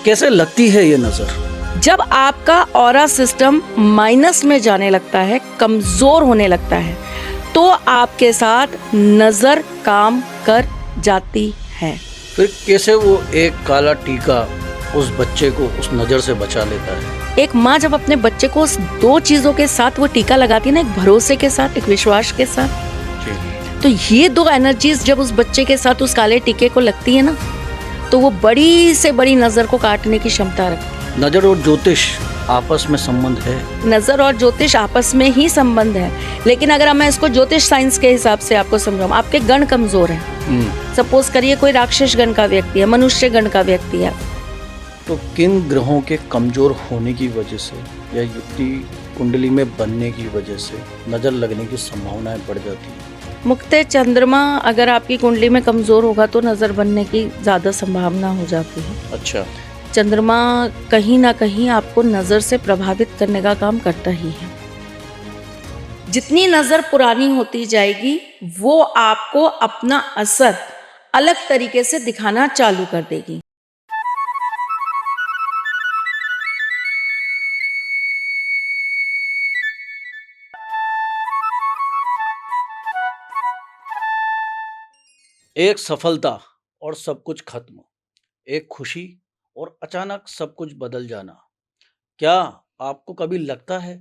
कैसे लगती है ये नजर? जब आपका ऑरा सिस्टम माइनस में जाने लगता है, कमजोर होने लगता है, तो आपके साथ नजर काम कर जाती है। फिर कैसे वो एक काला टीका उस बच्चे को उस नजर से बचा लेता है? एक माँ जब अपने बच्चे को उस दो चीजों के साथ वो टीका लगाती है ना, एक भरोसे के साथ, एक विश्वास के साथ, जी। तो ये दो एनर्जीज जब उस बच्चे के साथ उस काले टीके को लगती है ना, तो वो बड़ी से बड़ी नजर को काटने की क्षमता रखती है। नजर और ज्योतिष आपस में संबंध है? नजर और ज्योतिष आपस में ही संबंध है, लेकिन अगर मैं इसको ज्योतिष साइंस के हिसाब से आपको समझाऊं, आपके गण कमजोर है। सपोज करिए कोई राक्षस गण का व्यक्ति है, मनुष्य गण का व्यक्ति है, तो किन ग्रहों के कमजोर होने की वजह से या युक्ति कुंडली में बनने की वजह से नजर लगने की संभावनाएं बढ़ जाती है? मुक्ते चंद्रमा अगर आपकी कुंडली में कमजोर होगा तो नजर बनने की ज्यादा संभावना हो जाती है। अच्छा। चंद्रमा कहीं ना कहीं आपको नजर से प्रभावित करने का काम करता ही है। जितनी नजर पुरानी होती जाएगी, वो आपको अपना असर अलग तरीके से दिखाना चालू कर देगी। एक सफलता और सब कुछ खत्म, एक खुशी और अचानक सब कुछ बदल जाना। क्या आपको कभी लगता है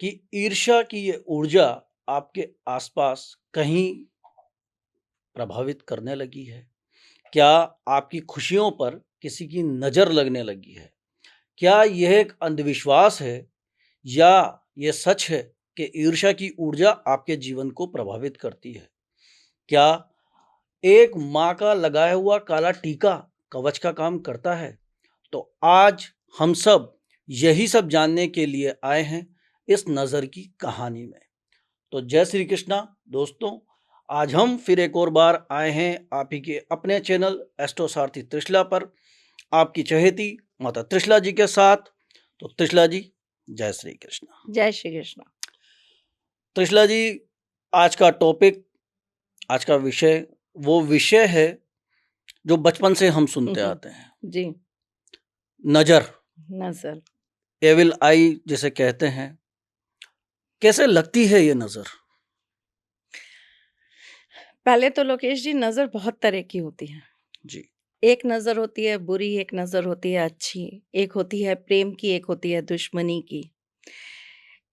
कि ईर्ष्या की ये ऊर्जा आपके आसपास कहीं प्रभावित करने लगी है? क्या आपकी खुशियों पर किसी की नज़र लगने लगी है? क्या यह एक अंधविश्वास है या ये सच है कि ईर्ष्या की ऊर्जा आपके जीवन को प्रभावित करती है? क्या एक माँ का लगाया हुआ काला टीका कवच का काम करता है? तो आज हम सब यही सब जानने के लिए आए हैं इस नज़र की कहानी में। तो जय श्री कृष्णा दोस्तों, आज हम फिर एक और बार आए हैं आप ही के अपने चैनल एस्ट्रो सारथी त्रिशला पर, आपकी चहेती माता त्रिशला जी के साथ। तो त्रिशला जी, जय श्री कृष्णा। जय श्री कृष्ण। त्रिशला जी, आज का टॉपिक, आज का विषय वो विषय है जो बचपन से हम सुनते आते हैं। जी। नजर, नजर, एविल आई जिसे कहते हैं। कैसे लगती है ये नजर? पहले तो लोकेश जी, नजर बहुत तरह की होती है। जी। एक नजर होती है बुरी, एक नजर होती है अच्छी, एक होती है प्रेम की, एक होती है दुश्मनी की,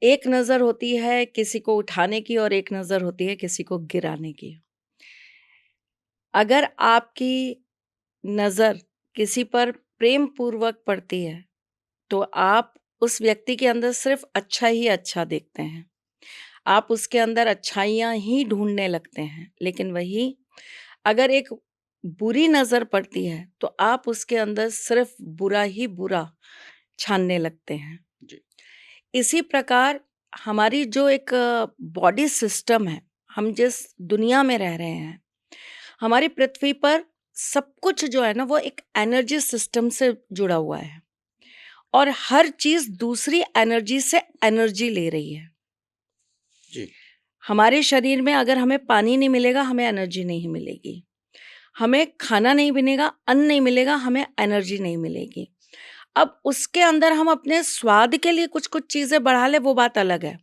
एक नजर होती है किसी को उठाने की और एक नजर होती है किसी को गिराने की। अगर आपकी नजर किसी पर प्रेम पूर्वक पड़ती है, तो आप उस व्यक्ति के अंदर सिर्फ अच्छा ही अच्छा देखते हैं, आप उसके अंदर अच्छाइयाँ ही ढूंढने लगते हैं। लेकिन वही अगर एक बुरी नजर पड़ती है, तो आप उसके अंदर सिर्फ बुरा ही बुरा छानने लगते हैं। जी। इसी प्रकार हमारी जो एक बॉडी सिस्टम है, हम जिस दुनिया में रह रहे हैं, हमारी पृथ्वी पर सब कुछ जो है ना, वो एक एनर्जी सिस्टम से जुड़ा हुआ है, और हर चीज दूसरी एनर्जी से एनर्जी ले रही है। जी। हमारे शरीर में अगर हमें पानी नहीं मिलेगा, हमें एनर्जी नहीं मिलेगी। हमें खाना नहीं मिलेगा, अन्न नहीं मिलेगा, हमें एनर्जी नहीं मिलेगी। अब उसके अंदर हम अपने स्वाद के लिए कुछ कुछ चीजें बढ़ा ले, वो बात अलग है।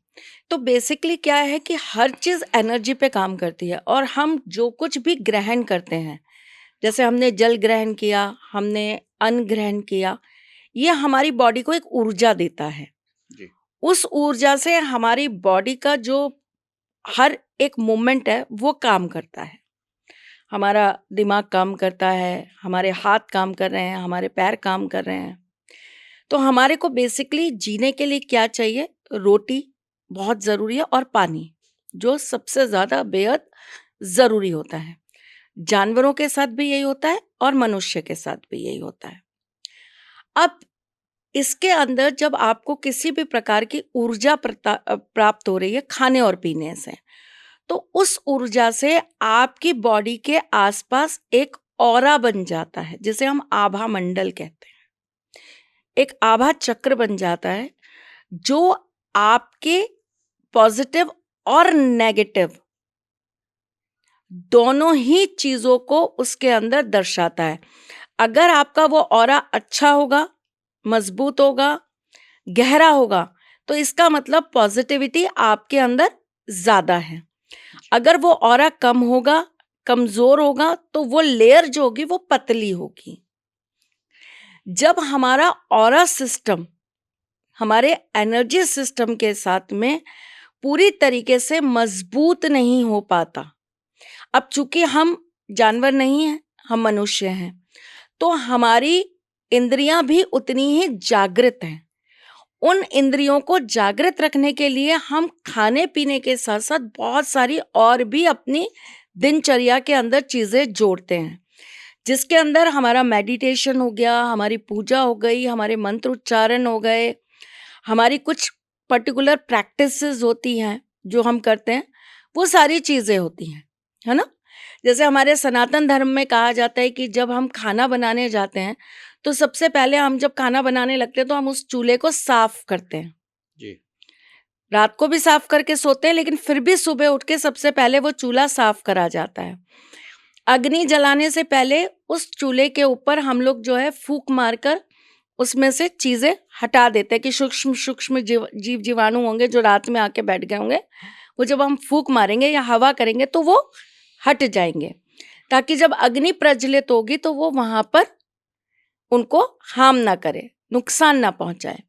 तो बेसिकली क्या है कि हर चीज एनर्जी पे काम करती है, और हम जो कुछ भी ग्रहण करते हैं, जैसे हमने जल ग्रहण किया, हमने अन्न ग्रहण किया, ये हमारी बॉडी को एक ऊर्जा देता है। जी। उस ऊर्जा से हमारी बॉडी का जो हर एक मूवमेंट है वो काम करता है। हमारा दिमाग काम करता है, हमारे हाथ काम कर रहे हैं, हमारे पैर काम कर रहे हैं। तो हमारे को बेसिकली जीने के लिए क्या चाहिए? रोटी बहुत ज़रूरी है, और पानी जो सबसे ज़्यादा बेहद ज़रूरी होता है। जानवरों के साथ भी यही होता है और मनुष्य के साथ भी यही होता है। अब इसके अंदर जब आपको किसी भी प्रकार की ऊर्जा प्राप्त हो रही है खाने और पीने से, तो उस ऊर्जा से आपकी बॉडी के आसपास एक ऑरा बन जाता है, जिसे हम आभा मंडल कहते हैं। एक आभा चक्र बन जाता है, जो आपके पॉजिटिव और नेगेटिव दोनों ही चीजों को उसके अंदर दर्शाता है। अगर आपका वो ऑरा अच्छा होगा, मजबूत होगा, गहरा होगा, तो इसका मतलब पॉजिटिविटी आपके अंदर ज्यादा है। अगर वो ऑरा कम होगा, कमजोर होगा, तो वो लेयर जो होगी वो पतली होगी। जब हमारा ऑरा सिस्टम हमारे एनर्जी सिस्टम के साथ में पूरी तरीके से मजबूत नहीं हो पाता, अब चूंकि हम जानवर नहीं हैं, हम मनुष्य हैं, तो हमारी इंद्रियां भी उतनी ही जागृत हैं। उन इंद्रियों को जागृत रखने के लिए हम खाने पीने के साथ साथ बहुत सारी और भी अपनी दिनचर्या के अंदर चीजें जोड़ते हैं, जिसके अंदर हमारा मेडिटेशन हो गया, हमारी पूजा हो गई, हमारे मंत्र उच्चारण हो गए, हमारी कुछ पर्टिकुलर प्रैक्टिसेस होती हैं जो हम करते हैं, वो सारी चीजें होती हैं, है ना। जैसे हमारे सनातन धर्म में कहा जाता है कि जब हम खाना बनाने जाते हैं तो सबसे पहले हम जब खाना बनाने लगते हैं तो हम उस चूल्हे को साफ करते हैं। जी। रात को भी साफ करके सोते हैं, लेकिन फिर भी सुबह उठ के सबसे पहले वो चूल्हा साफ करा जाता है। अग्नि जलाने से पहले उस चूल्हे के ऊपर हम लोग जो है फूंक मारकर उसमें से चीजें हटा देते हैं कि सूक्ष्म सूक्ष्म जीव जीवाणु होंगे जो रात में आके बैठ गए होंगे, वो जब हम फूंक मारेंगे या हवा करेंगे तो वो हट जाएंगे, ताकि जब अग्नि प्रज्वलित होगी तो वो वहां पर उनको हार्म ना करे, नुकसान ना पहुंचाए।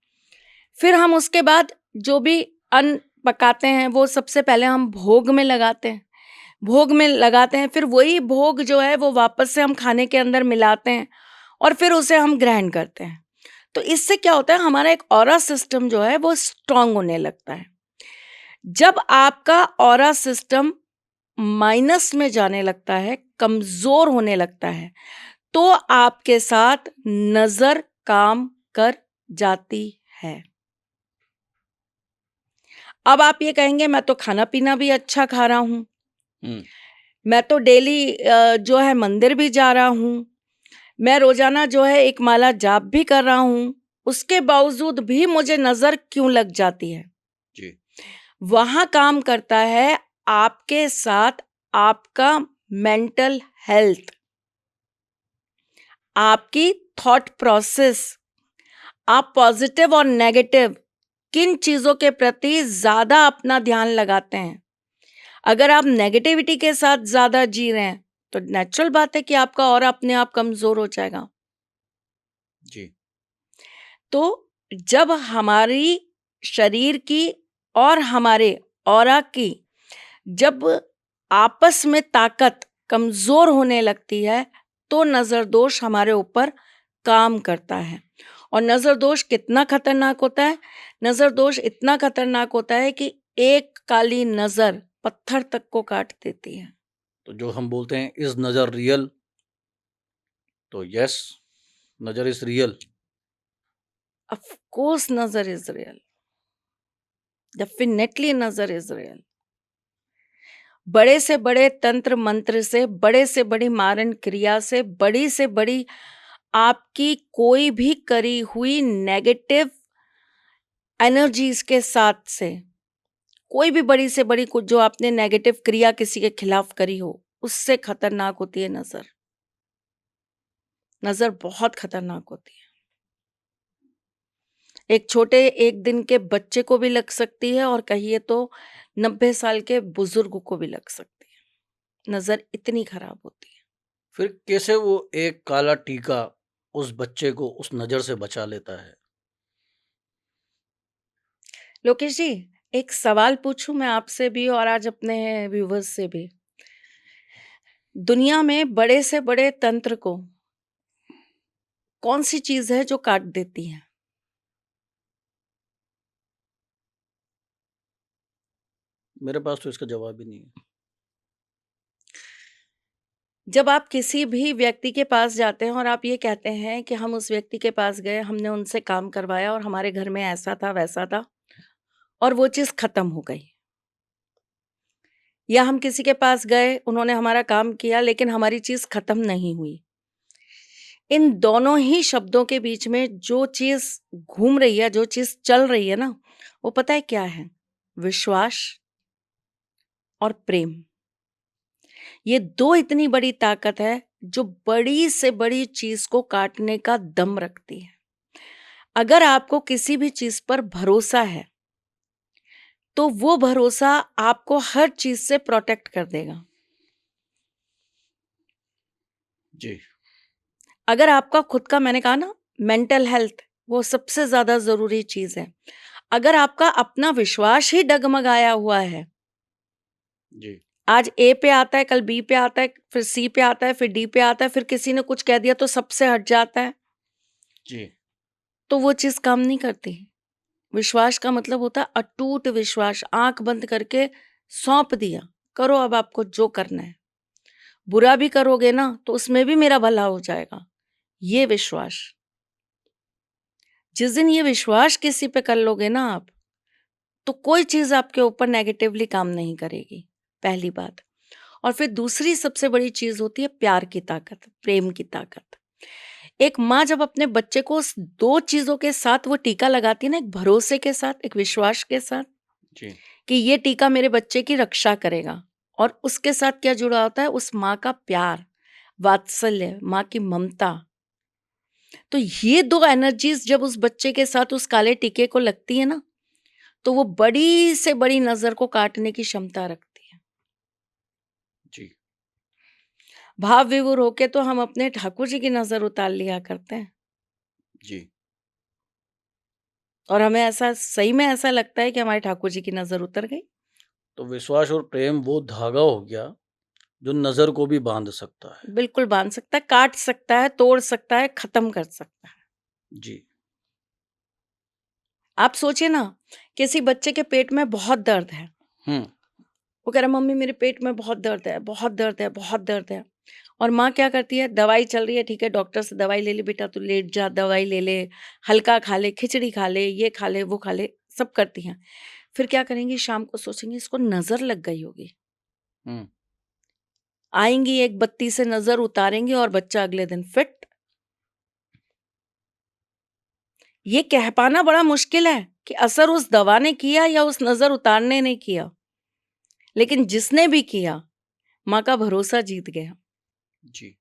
फिर हम उसके बाद जो भी अन्न पकाते हैं वो सबसे पहले हम भोग में लगाते हैं, भोग में लगाते हैं, फिर वही भोग जो है वो वापस से हम खाने के अंदर मिलाते हैं और फिर उसे हम ग्रहण करते हैं। तो इससे क्या होता है, हमारा एक ऑरा सिस्टम जो है वो स्ट्रांग होने लगता है। जब आपका ऑरा सिस्टम माइनस में जाने लगता है, कमजोर होने लगता है, तो आपके साथ नजर काम कर जाती है। अब आप ये कहेंगे मैं तो खाना पीना भी अच्छा खा रहा हूं, मैं तो डेली जो है मंदिर भी जा रहा हूं, मैं रोजाना जो है एक माला जाप भी कर रहा हूं, उसके बावजूद भी मुझे नजर क्यों लग जाती है? जी। वहां काम करता है आपके साथ आपका मेंटल हेल्थ, आपकी थॉट प्रोसेस। आप पॉजिटिव और नेगेटिव किन चीजों के प्रति ज्यादा अपना ध्यान लगाते हैं? अगर आप नेगेटिविटी के साथ ज्यादा जी रहे हैं तो नेचुरल बात है कि आपका ऑरा अपने आप कमजोर हो जाएगा। जी। तो जब हमारी शरीर की और हमारे ऑरा की जब आपस में ताकत कमजोर होने लगती है तो नजर दोष हमारे ऊपर काम करता है। और नजर दोष कितना खतरनाक होता है? नजर दोष इतना खतरनाक होता है कि एक काली नजर पत्थर तक को काट देती है। तो जो हम बोलते हैं इज नजर रियल, तो यस, नजर इज रियल। ऑफ कोर्स नजर इज रियल, डेफिनेटली नजर इज रियल। बड़े से बड़े तंत्र मंत्र से, बड़े से बड़ी मारण क्रिया से, बड़ी से बड़ी आपकी कोई भी करी हुई नेगेटिव एनर्जीज के साथ से, कोई भी बड़ी से बड़ी कुछ जो आपने नेगेटिव क्रिया किसी के खिलाफ करी हो, उससे खतरनाक होती है नजर। नजर बहुत खतरनाक होती है। एक छोटे एक दिन के बच्चे को भी लग सकती है और कहिए तो 90 साल के बुजुर्ग को भी लग सकती है। नजर इतनी खराब होती है। फिर कैसे वो एक काला टीका उस बच्चे को उस नजर से बचा लेता है? लोकेश जी, एक सवाल पूछूं मैं आपसे भी और आज अपने व्यूवर्स से भी। दुनिया में बड़े से बड़े तंत्र को कौन सी चीज है जो काट देती है? मेरे पास तो इसका जवाब ही नहीं है। जब आप किसी भी व्यक्ति के पास जाते हैं और आप ये कहते हैं कि हम उस व्यक्ति के पास गए, हमने उनसे काम करवाया और हमारे घर में ऐसा था वैसा था और वो चीज खत्म हो गई, या हम किसी के पास गए, उन्होंने हमारा काम किया लेकिन हमारी चीज खत्म नहीं हुई, इन दोनों ही शब्दों के बीच में जो चीज घूम रही है, जो चीज चल रही है ना, वो पता है क्या है? विश्वास और प्रेम। ये 2 इतनी बड़ी ताकत है जो बड़ी से बड़ी चीज़ को काटने का दम रखती है। अगर आपको किसी भी चीज़ पर भरोसा है, तो वो भरोसा आपको हर चीज़ से प्रोटेक्ट कर देगा। जी, अगर आपका खुद का, मैंने कहा ना, मेंटल हेल्थ वो सबसे ज़्यादा ज़रूरी चीज़ है। अगर आपका अपना विश्वास ही डगमगाया हुआ है, जी, आज ए पे आता है, कल बी पे आता है, फिर सी पे आता है, फिर डी पे आता है, फिर किसी ने कुछ कह दिया तो सबसे हट जाता है, जी, तो वो चीज़ काम नहीं करती। विश्वास का मतलब होता है अटूट विश्वास, आँख बंद करके सौंप दिया, करो अब आपको जो करना है। बुरा भी करोगे ना तो उसमें भी मेरा भला हो जाएगा, ये विश्वास। जिस दिन ये विश्वास किसी पे कर लोगे ना आप, तो कोई चीज़ आपके ऊपर नेगेटिवली काम नहीं करेगी, पहली बात। और फिर दूसरी सबसे बड़ी चीज़ होती है प्यार की ताकत, प्रेम की ताकत। एक माँ जब अपने बच्चे को उस 2 चीज़ों के साथ वो टीका लगाती है ना, एक भरोसे के साथ, एक विश्वास के साथ, जी, कि ये टीका मेरे बच्चे की रक्षा करेगा, और उसके साथ क्या जुड़ा होता है, उस माँ का प्यार, वात्सल्य, माँ की ममता। तो ये 2 एनर्जीज़ जब उस बच्चे के साथ उस काले टीके को लगती है ना, तो वो बड़ी से बड़ी नज़र को काटने की क्षमता रखती है। जी, भाव विभोर होके तो हम अपने ठाकुर जी की नज़र उतार लिया करते हैं, जी। और हमें ऐसा, सही में ऐसा लगता है कि हमारे ठाकुर जी की नज़र उतर गई। तो विश्वास और प्रेम वो धागा हो गया जो नज़र को भी बाँध सकता है। बिल्कुल बाँध सकता है, काट सकता है, तोड़ सकता है, ख़त्म कर सकता है। जी। आप सोचिए ना, किसी बच्चे के पेट में बहुत दर्द है, हुँ, वो कह रहा है मम्मी मेरे पेट में बहुत दर्द है, बहुत दर्द है, बहुत दर्द है। और माँ क्या करती है, दवाई चल रही है, ठीक है, डॉक्टर से दवाई ले ली, बेटा तू लेट जा, दवाई ले ले, हल्का खा ले, खिचड़ी खा ले, ये खा ले, वो खा ले, सब करती हैं। फिर क्या करेंगी, शाम को सोचेंगी इसको नज़र लग गई होगी। हुँ, आएँगी एक बत्ती से नज़र उतारेंगी और बच्चा अगले दिन फिट। ये कह पाना बड़ा मुश्किल है कि असर उस दवा ने किया या उस नज़र उतारने ने किया, लेकिन जिसने भी किया, माँ का भरोसा जीत गया। जी,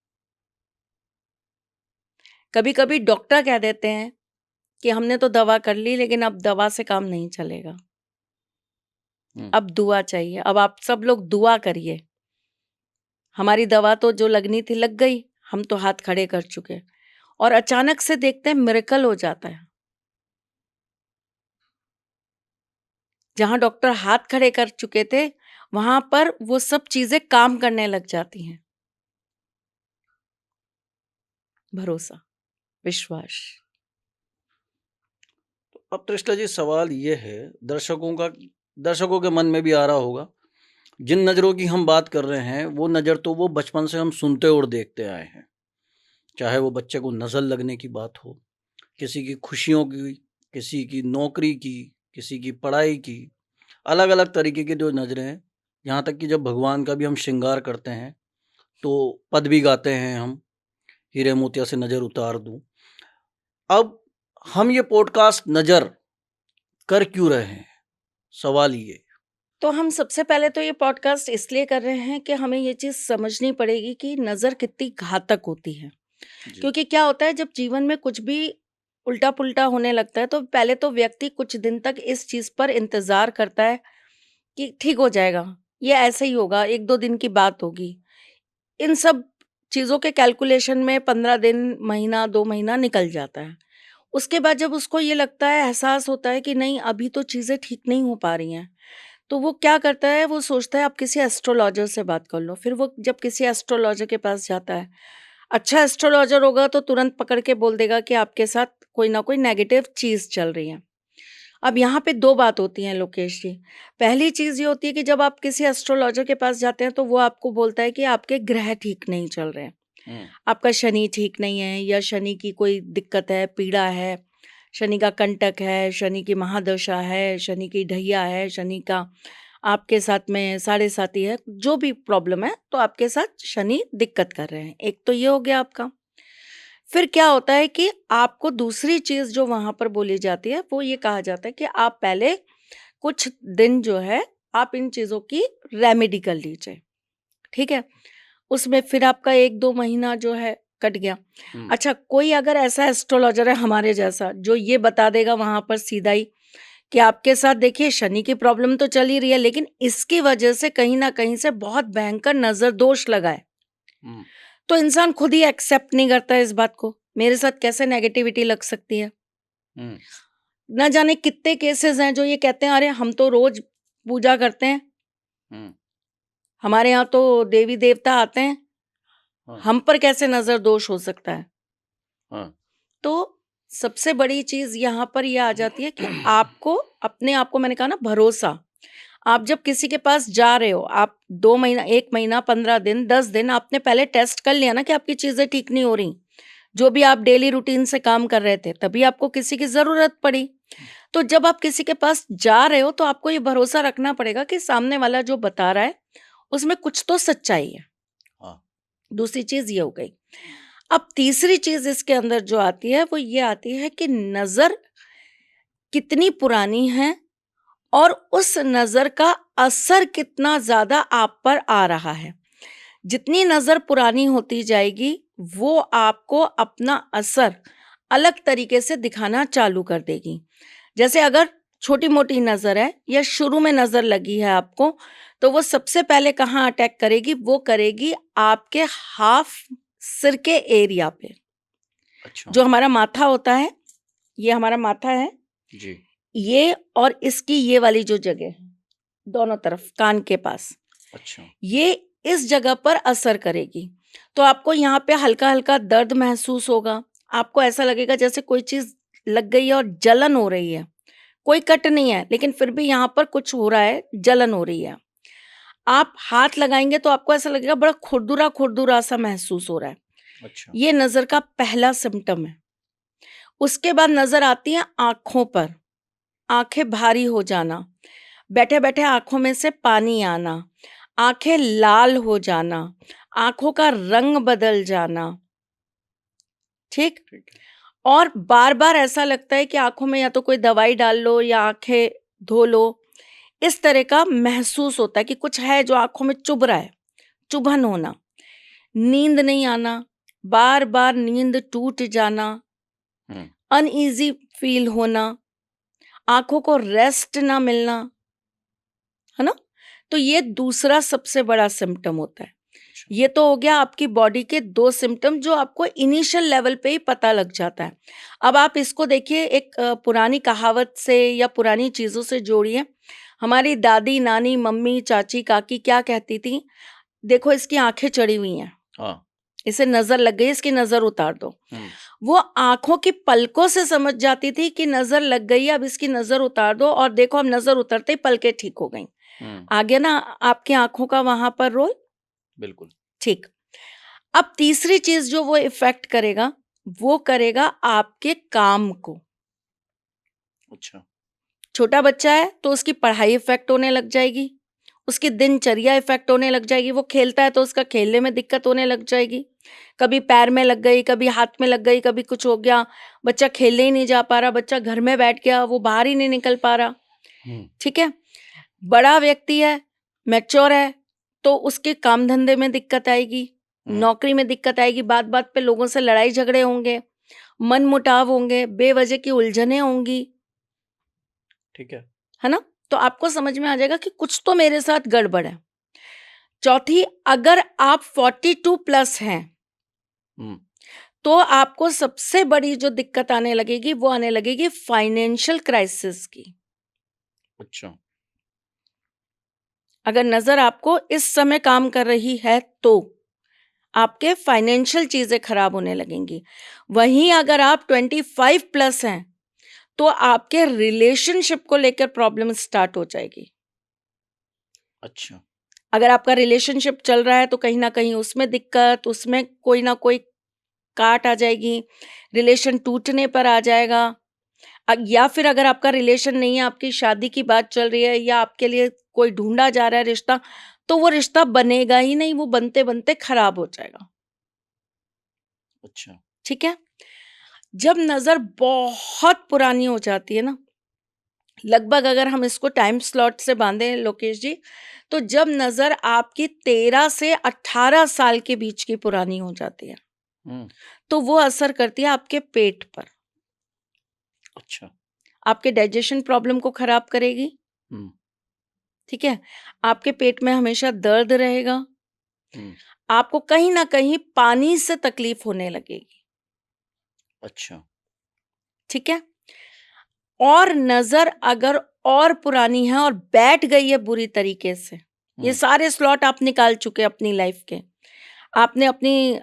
कभी-कभी डॉक्टर कह देते हैं कि हमने तो दवा कर ली, लेकिन अब दवा से काम नहीं चलेगा। हुँ, अब दुआ चाहिए, अब आप सब लोग दुआ करिए। हमारी दवा तो जो लगनी थी लग गई, हम तो हाथ खड़े कर चुके, और अचानक से देखते हैं मिरेकल हो जाता है। जहाँ डॉक्टर हाथ खड़े कर चुके थे, वहाँ पर वो सब चीज़ें काम करने लग जाती हैं। भरोसा, विश्वास। अब तृष्णा जी सवाल ये है, दर्शकों के मन में भी आ रहा होगा, जिन नज़रों की हम बात कर रहे हैं, वो नज़र तो वो बचपन से हम सुनते और देखते आए हैं। चाहे वो बच्चे को नज़र लगने की बात हो, किसी की खुशियों की, किसी की नौकरी की, किसी की पढ़ाई की, अलग-अलग तरीके की जो नज़रें हैं, यहाँ तक कि जब भगवान का भी हम श्रृंगार करते हैं, तो पद भी गाते हैं हम, हीरे मोतिया से नज़र उतार दूँ। अब हम ये पॉडकास्ट नज़र कर क्यों रहे हैं? सवाल ये। तो हम सबसे पहले तो ये पॉडकास्ट इसलिए कर रहे हैं कि हमें ये चीज़ समझनी पड़ेगी कि नज़र कितनी घातक होती है। जी, क्योंकि क्या होता है, जब जीवन में कुछ भी उल्टा-पुल्टा होने लगता है, तो पहले तो व्यक्ति कुछ दिन तक इस चीज़ पर इंतज़ार करता है कि ठीक हो जाएगा, ये ऐसे ही होगा, 1-2 दिन की बात होगी। इन सब चीज़ों के कैलकुलेशन में 15 दिन, महीना, 2 महीना निकल जाता है। उसके बाद जब उसको ये लगता है, एहसास होता है कि नहीं अभी तो चीज़ें ठीक नहीं हो पा रही हैं, तो वो क्या करता है, वो सोचता है आप किसी एस्ट्रोलॉजर से बात कर लो। फिर वो जब किसी एस्ट्रोलॉजर के पास जाता है, अच्छा एस्ट्रोलॉजर होगा तो तुरंत पकड़ के बोल देगा कि आपके साथ कोई ना कोई नेगेटिव चीज़ चल रही है। अब यहाँ पे 2 बात होती हैं लोकेश जी। पहली चीज़ ये होती है कि जब आप किसी एस्ट्रोलॉजर के पास जाते हैं तो वो आपको बोलता है कि आपके ग्रह ठीक नहीं चल रहे हैं। हुँ, आपका शनि ठीक नहीं है, या शनि की कोई दिक्कत है, पीड़ा है, शनि का कंटक है, शनि की महादशा है, शनि की ढैया है, शनि का आपके साथ में साढ़े साती है, जो भी प्रॉब्लम है, तो आपके साथ शनि दिक्कत कर रहे हैं। एक तो ये हो गया आपका। फिर क्या होता है कि आपको दूसरी चीज़ जो वहाँ पर बोली जाती है, वो ये कहा जाता है कि आप पहले कुछ दिन जो है, आप इन चीज़ों की रेमेडी कर लीजिए, ठीक है? उसमें फिर आपका 1-2 महीना जो है कट गया। हुँ, अच्छा, कोई अगर ऐसा एस्ट्रोलॉजर है हमारे जैसा जो ये बता देगा वहाँ पर सीधा ही कि आपके साथ देखिए शनि की प्रॉब्लम तो चल ही रही है, लेकिन इसकी वजह से कहीं न कहीं से बहुत भयंकर नज़र दोष लगा है। हुँ, तो इंसान खुद ही एक्सेप्ट नहीं करता है इस बात को। मेरे साथ कैसे नेगेटिविटी लग सकती है? हुँ, ना जाने कितने केसेज़ हैं जो ये कहते हैं अरे हम तो रोज़ पूजा करते हैं, हुँ, हमारे यहाँ तो देवी-देवता आते हैं, हाँ, हम पर कैसे नज़र दोष हो सकता है? हाँ। तो सबसे बड़ी चीज़ यहाँ पर ये आ जाती है कि आपको अपने आप को, मैंने कहा ना, भरोसा। आप जब किसी के पास जा रहे हो, आप 2 महीना, 1 महीना, 15 दिन, 10 दिन आपने पहले टेस्ट कर लिया ना कि आपकी चीज़ें ठीक नहीं हो रही। जो भी आप डेली रूटीन से काम कर रहे थे, तभी आपको किसी की ज़रूरत पड़ी। तो जब आप किसी के पास जा रहे हो तो आपको ये भरोसा रखना पड़ेगा कि सामने वाला जो बता रहा है, उसमें कुछ तो सच्चाई है। हाँ, दूसरी चीज़ ये हो गई। अब तीसरी चीज़ इसके अंदर जो आती है वो ये आती है कि नज़र कितनी पुरानी है और उस नज़र का असर कितना ज़्यादा आप पर आ रहा है। जितनी नज़र पुरानी होती जाएगी, वो आपको अपना असर अलग तरीके से दिखाना चालू कर देगी। जैसे अगर छोटी-मोटी नज़र है या शुरू में नज़र लगी है आपको, तो वो सबसे पहले कहाँ अटैक करेगी? वो करेगी आपके हाफ सिर के एरिया पे। अच्छा, जो हमारा माथा होता है, ये हमारा माथा है, जी, ये और इसकी ये वाली जो जगह है, दोनों तरफ कान के पास, अच्छा, ये इस जगह पर असर करेगी। तो आपको यहाँ पे हल्का-हल्का दर्द महसूस होगा। आपको ऐसा लगेगा जैसे कोई चीज़ लग गई है और जलन हो रही है। कोई कट नहीं है, लेकिन फिर भी यहाँ पर कुछ हो रहा है, जलन हो रही है। आप हाथ लगाएँगे तो आपको ऐसा लगेगा बड़ा खुरदुरा-खुरदुरा सा महसूस हो रहा है। अच्छा, ये नज़र का पहला सिम्पटम है। उसके बाद नज़र आती है आँखों पर। आँखें भारी हो जाना, बैठे-बैठे आँखों में से पानी आना, आँखें लाल हो जाना, आँखों का रंग बदल जाना, ठीक? ठीक है। और बार-बार ऐसा लगता है कि आँखों में या तो कोई दवाई डाल लो या आँखें धो लो। इस तरह का महसूस होता है कि कुछ है जो आँखों में चुभ रहा है, चुभन होना, नींद नहीं आना, बार-बार नींद टूट जाना, हुँ, अनईज़ी फ़ील होना, आँखों को रेस्ट ना मिलना, है ना? तो ये दूसरा सबसे बड़ा सिम्पटम होता है। अच्छा, ये तो हो गया आपकी बॉडी के 2 सिम्पटम जो आपको इनिशियल लेवल पे ही पता लग जाता है। अब आप इसको देखिए एक पुरानी कहावत से या पुरानी चीज़ों से जोड़िए। हमारी दादी, नानी, मम्मी, चाची, काकी क्या कहती थीं? देखो इसकी आँखें चढ़ी हुई हैं, हाँ, इसे नज़र लग गई, इसकी नज़र उतार दो। हुँ, वो आँखों की पलकों से समझ जाती थी कि नज़र लग गई है, अब इसकी नज़र उतार दो और देखो अब नज़र उतरते ही पलकें ठीक हो गईं। हुँ, आ गया ना आपकी आँखों का वहाँ पर रोल? बिल्कुल, ठीक। अब तीसरी चीज़ जो वो इफ़ेक्ट करेगा, वो करेगा आपके काम को। अच्छा, छोटा बच्चा है तो उसकी पढ़ाई इफ़ेक्ट होने लग जाएगी, उसकी दिनचर्या इफ़ेक्ट होने लग जाएगी, वो खेलता है तो उसका खेलने में दिक्कत होने लग जाएगी। कभी पैर में लग गई, कभी हाथ में लग गई, कभी कुछ हो गया, बच्चा खेलने ही नहीं जा पा रहा, बच्चा घर में बैठ गया, वो बाहर ही नहीं निकल पा रहा, हुँ, ठीक है? बड़ा व्यक्ति है, मैच्योर है, तो उसके काम-धंधे में दिक्कत आएगी, हुँ, नौकरी में दिक्कत आएगी, बात-बात पे लोगों से लड़ाई-झगड़े होंगे, मनमुटाव होंगे, बेवजह की उलझनें होंगी, ठीक है। है ना? तो आपको समझ में आ जाएगा कि कुछ तो मेरे साथ गड़बड़ है। चौथी, अगर आप 42 प्लस हैं, हुँ, तो आपको सबसे बड़ी जो दिक्कत आने लगेगी, वो आने लगेगी फाइनेंशियल क्राइसिस की। अच्छा, अगर नज़र आपको इस समय काम कर रही है तो आपके फाइनेंशियल चीज़ें खराब होने लगेंगी। वहीं अगर आप 25 प्लस हैं, तो आपके रिलेशनशिप को लेकर प्रॉब्लम स्टार्ट हो जाएगी। अच्छा, अगर आपका रिलेशनशिप चल रहा है तो कहीं न कहीं उसमें दिक्कत, उसमें कोई ना कोई काट आ जाएगी, रिलेशन टूटने पर आ जाएगा। या फिर अगर आपका रिलेशन नहीं है, आपकी शादी की बात चल रही है या आपके लिए कोई ढूँढा जा रहा है रिश्ता, तो वो रिश्ता बनेगा ही नहीं, वो बनते-बनते खराब हो जाएगा। अच्छा, ठीक है? जब नज़र बहुत पुरानी हो जाती है ना, लगभग अगर हम इसको टाइम स्लॉट से बांधें लोकेश जी, तो जब नज़र आपकी 13 से 18 साल के बीच की पुरानी हो जाती है, हम्म, तो वो असर करती है आपके पेट पर, अच्छा। आपके डाइजेशन प्रॉब्लम को खराब करेगी, हम्म, ठीक है? आपके पेट में हमेशा दर्द रहेगा, हम्म, आपको कहीं न कहीं पानी से तकलीफ होने लगेगी, अच्छा। ठीक है? और नज़र अगर और पुरानी है और बैठ गई है बुरी तरीके से, ये हम्म, सारे स्लॉट आप निकाल चुके हैं अपनी लाइफ के। आपने अपनी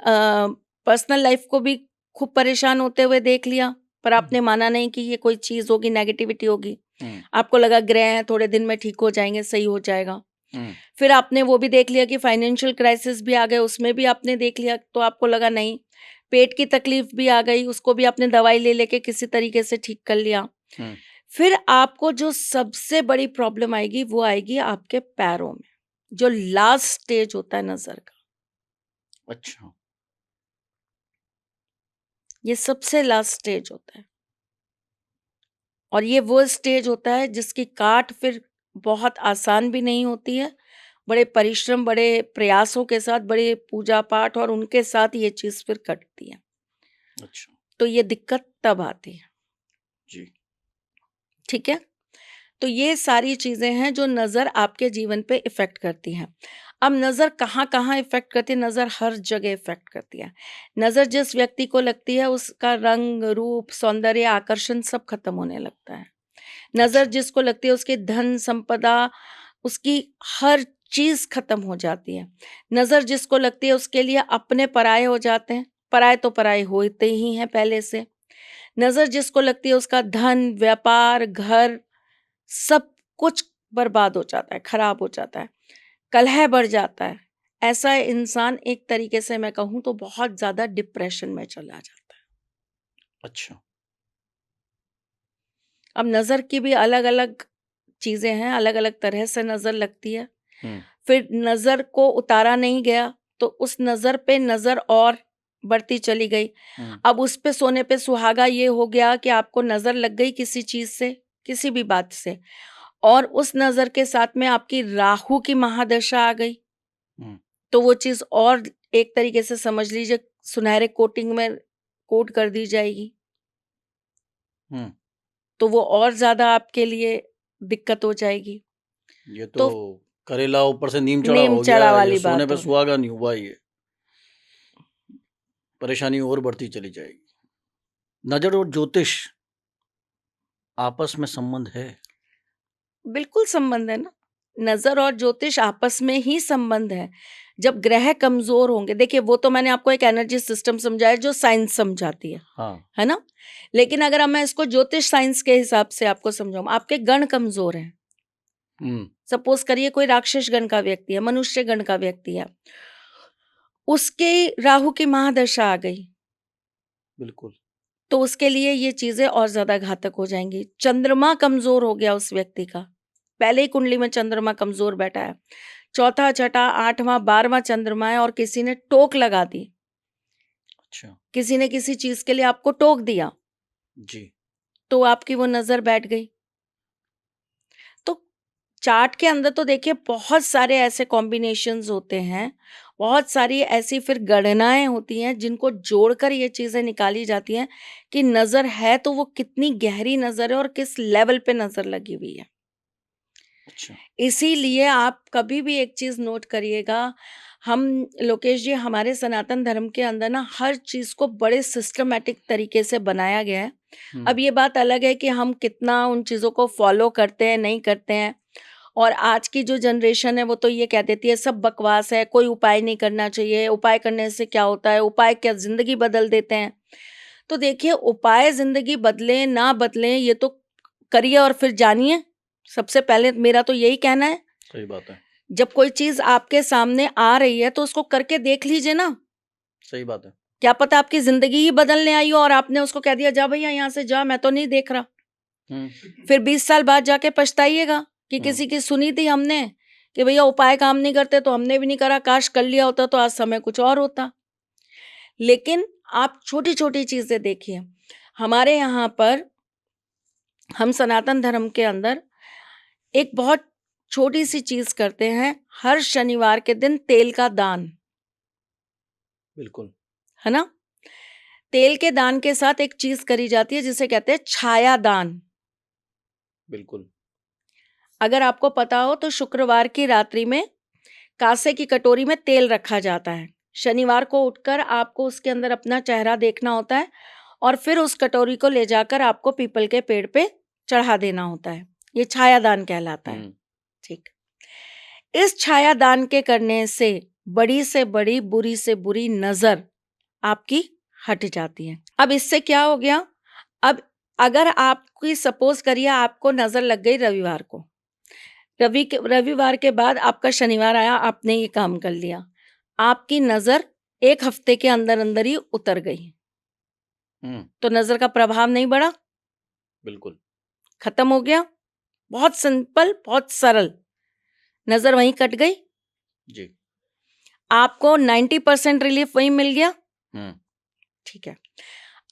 पर्सनल लाइफ को भी खूब परेशान होते हुए देख लिया, पर आपने माना नहीं कि ये कोई चीज़ होगी, नेगेटिविटी होगी। हम्म, आपको लगा ग्रह हैं, थोड़े दिन में ठीक हो जाएँगे, सही हो जाएगा। हम्म, फिर आपने वो भी देख लिया कि फाइनेंशियल क्राइसिस भी आ गए, उसमें भी आपने देख लिया, तो आपको लगा नहीं। पेट की तकलीफ भी आ गई, उसको भी आपने दवाई ले लेके किसी तरीके से ठीक कर लिया। हम्म, फिर आपको जो सबसे बड़ी प्रॉब्लम आएगी, वो आएगी आपके पैरों में, जो लास्ट स्टेज होता है नज़र का। अच्छा। ये सबसे लास्ट स्टेज होता है, और ये वो स्टेज होता है जिसकी काट फिर बहुत आसान भी नहीं होती है। बड़े परिश्रम, बड़े प्रयासों के साथ, बड़े पूजा-पाठ और उनके साथ ये चीज़ फिर कटती है। अच्छा। तो ये दिक्कत तब आती है, जी। ठीक है? तो ये सारी चीज़ें हैं जो नज़र आपके जीवन पे इफ़ेक्ट करती हैं। अब नज़र कहाँ-कहाँ इफ़ेक्ट करती है? नज़र हर जगह इफ़ेक्ट करती है। नज़र जिस व्यक्ति को लगती है, उसका रंग, रूप, सौंदर्य, आकर्षण सब खत्म होने लगता है। नज़र अच्छा। जिसको लगती है, उसकी धन संपदा, उसकी हर चीज़ खत्म हो जाती है। नज़र जिसको लगती है, उसके लिए अपने पराये हो जाते हैं। पराये तो पराये होते ही हैं पहले से। नज़र जिसको लगती है, उसका धन, व्यापार, घर, सब कुछ बर्बाद हो जाता है, खराब हो जाता है, कलह बढ़ जाता है। ऐसा इंसान एक तरीके से मैं कहूँ तो बहुत ज़्यादा डिप्रेशन में चला जाता है। अच्छा। अब नज़र की भी अलग-अलग चीज़ें हैं, अलग-अलग तरह से नज़र लगती है। हम्म, फिर नज़र को उतारा नहीं गया, तो उस नज़र पे नज़र और बढ़ती चली गई। हम्म, अब उस पे सोने पे सुहागा ये हो गया कि आपको नज़र लग गई किसी चीज़ से, किसी भी बात से, और उस नज़र के साथ में आपकी राहु की महादशा आ गई, हम्म, तो वो चीज़ और एक तरीके से समझ लीजिए सुनहरे कोटिंग में कोट कर दी जाएगी, हम्म। तो वो और ज़्यादा आपके लिए दिक्कत हो जाएगी। ये तो तो करेला ऊपर से नीम चढ़ा नीम हो चढ़ा गया, ये वाली सोने बात पे हो गई। सुहागा नहीं हुआ, ये परेशानी और बढ़ती चली जाएगी। नजर और ज्योतिष आपस में संबंध है? बिल्कुल संबंध है ना। नज़र और ज्योतिष आपस में ही संबंध है। जब ग्रह कमज़ोर होंगे, देखिए वो तो मैंने आपको एक एनर्जी सिस्टम समझाया जो साइंस समझाती हाँ। है ना? लेकिन अगर अब मैं इसको ज्योतिष साइंस के हिसाब से आपको समझाऊँ, आपके गण कमज़ोर हैं। हम्म, सपोज़ करिए कोई राक्षस गण का व्यक्ति है, मनुष्य गण का व्यक्ति है। उसके राहु की महादशा आ गई, बिल्कुल। तो उसके लिए ये चीज़ें और ज़्यादा घातक हो जाएँगी। चंद्रमा कमज़ोर हो गया उस व्यक्ति का, पहले ही कुंडली में चंद्रमा कमज़ोर बैठा है। चौथा, छठा, 8वाँ, 12वाँ चंद्रमा है और किसी ने टोक लगा दी, अच्छा। किसी ने किसी चीज़ के लिए आपको टोक दिया, जी। तो आपकी वो नज़र बैठ गई। तो चार्ट के अंदर तो देखिए बहुत सारे ऐसे कॉम्बिनेशंस होते हैं, बहुत सारी ऐसी फिर गणनाएँ होती हैं जिनको जोड़कर ये चीज़ें निकाली जाती हैं कि नज़र है तो वो कितनी गहरी नज़र है और किस लेवल पे नज़र लगी हुई है। अच्छा। इसीलिए आप कभी भी एक चीज़ नोट करिएगा, हम लोकेश जी हमारे सनातन धर्म के अंदर ना हर चीज़ को बड़े सिस्टमैटिक तरीके से बनाया गया है। हम्म, अब ये बात अलग है कि हम कितना उन चीज़ों को फॉलो करते हैं, नहीं करते हैं। और आज की जो जनरेशन है वो तो ये कह देती है सब बकवास है, कोई उपाय नहीं करना चाहिए, उपाय करने से क्या होता है, उपाय क्या ज़िंदगी बदल देते हैं। तो देखिए उपाय ज़िंदगी बदलें, ना बदलें ये तो करिए और फिर जानिए। सबसे पहले मेरा तो यही कहना है, सही बात है। जब कोई चीज़ आपके सामने आ रही है तो उसको करके देख लीजिए ना। सही बात है। क्या पता आपकी ज़िंदगी ही बदलने आई हो और आपने उसको कह दिया जा भैया यहाँ से जा, मैं तो नहीं देख रहा। हम्म, फिर 20 साल बाद जाके पछताइएगा कि हम्म, किसी की सुनी थी हमने कि भैया उपाय काम नहीं करते तो हमने भी नहीं करा, काश कर लिया होता तो आज समय कुछ और होता। लेकिन आप छोटी-छोटी चीज़ें देखिए, हमारे यहाँ पर हम सनातन धर्म के अंदर एक बहुत छोटी सी चीज करते हैं, हर शनिवार के दिन तेल का दान, बिल्कुल। है ना। तेल के दान के साथ एक चीज करी जाती है जिसे कहते हैं छाया दान। बिल्कुल। अगर आपको पता हो तो शुक्रवार की रात्रि में कांसे की कटोरी में तेल रखा जाता है। शनिवार को उठकर आपको उसके अंदर अपना चेहरा देखना होता है और फिर उस कटोरी को ले जाकर आपको पीपल के पेड़ पे चढ़ा देना होता है। ये छायादान कहलाता है। ठीक। इस छायादान के करने से बड़ी बुरी से बुरी नजर आपकी हट जाती है। अब इससे क्या हो गया, अब अगर आपकी सपोज करिए आपको नजर लग गई रविवार को, रविवार के बाद आपका शनिवार आया, आपने ये काम कर लिया, आपकी नजर एक हफ्ते के अंदर अंदर ही उतर गई, तो नजर का प्रभाव नहीं बढ़ा, बिल्कुल खत्म हो गया। बहुत सिंपल, बहुत सरल, नजर वहीं कट गई जी। आपको 90% रिलीफ वहीं मिल गया। ठीक है।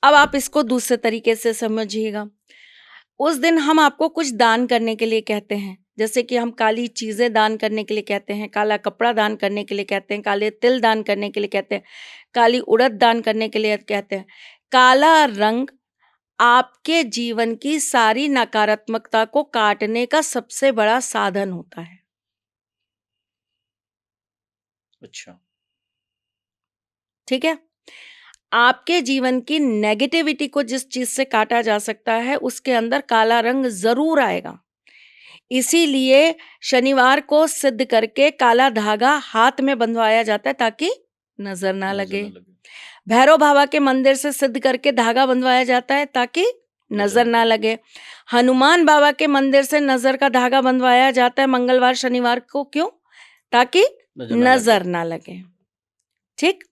अब आप इसको दूसरे तरीके से समझिएगा। उस दिन हम आपको कुछ दान करने के लिए कहते हैं, जैसे कि हम काली चीजें दान करने के लिए कहते हैं, काला कपड़ा दान करने के लिए कहते हैं, काले तिल दान करने के लिए कहते हैं, काली उड़द दान करने के लिए कहते हैं। काला रंग आपके जीवन की सारी नकारात्मकता को काटने का सबसे बड़ा साधन होता है। अच्छा। ठीक है। आपके जीवन की नेगेटिविटी को जिस चीज से काटा जा सकता है उसके अंदर काला रंग जरूर आएगा। इसीलिए शनिवार को सिद्ध करके काला धागा हाथ में बंधवाया जाता है ताकि नजर ना लगे। भैरव बाबा के मंदिर से सिद्ध करके धागा बंधवाया जाता है ताकि नजर ना लगे। हनुमान बाबा के मंदिर से नजर का धागा बंधवाया जाता है मंगलवार शनिवार को, क्यों? ताकि नजर ना लगे। ठीक,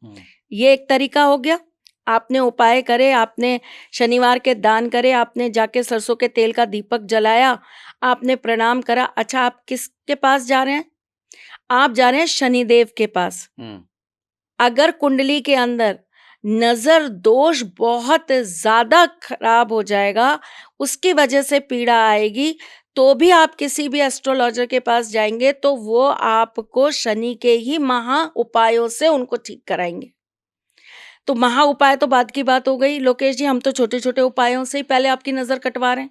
ये एक तरीका हो गया। आपने उपाय करे, आपने शनिवार के दान करे, आपने जाके सरसों के तेल का दीपक जलाया, आपने प्रणाम करा। अच्छा, आप किसके पास जा रहे हैं? आप जा रहे हैं शनिदेव के पास। अगर कुंडली के अंदर नजर दोष बहुत ज्यादा खराब हो जाएगा, उसकी वजह से पीड़ा आएगी, तो भी आप किसी भी एस्ट्रोलॉजर के पास जाएंगे तो वो आपको शनि के ही महा उपायों से उनको ठीक कराएंगे। तो महा उपाय तो बाद की बात हो गई लोकेश जी, हम तो छोटे छोटे उपायों से ही पहले आपकी नजर कटवा रहे हैं।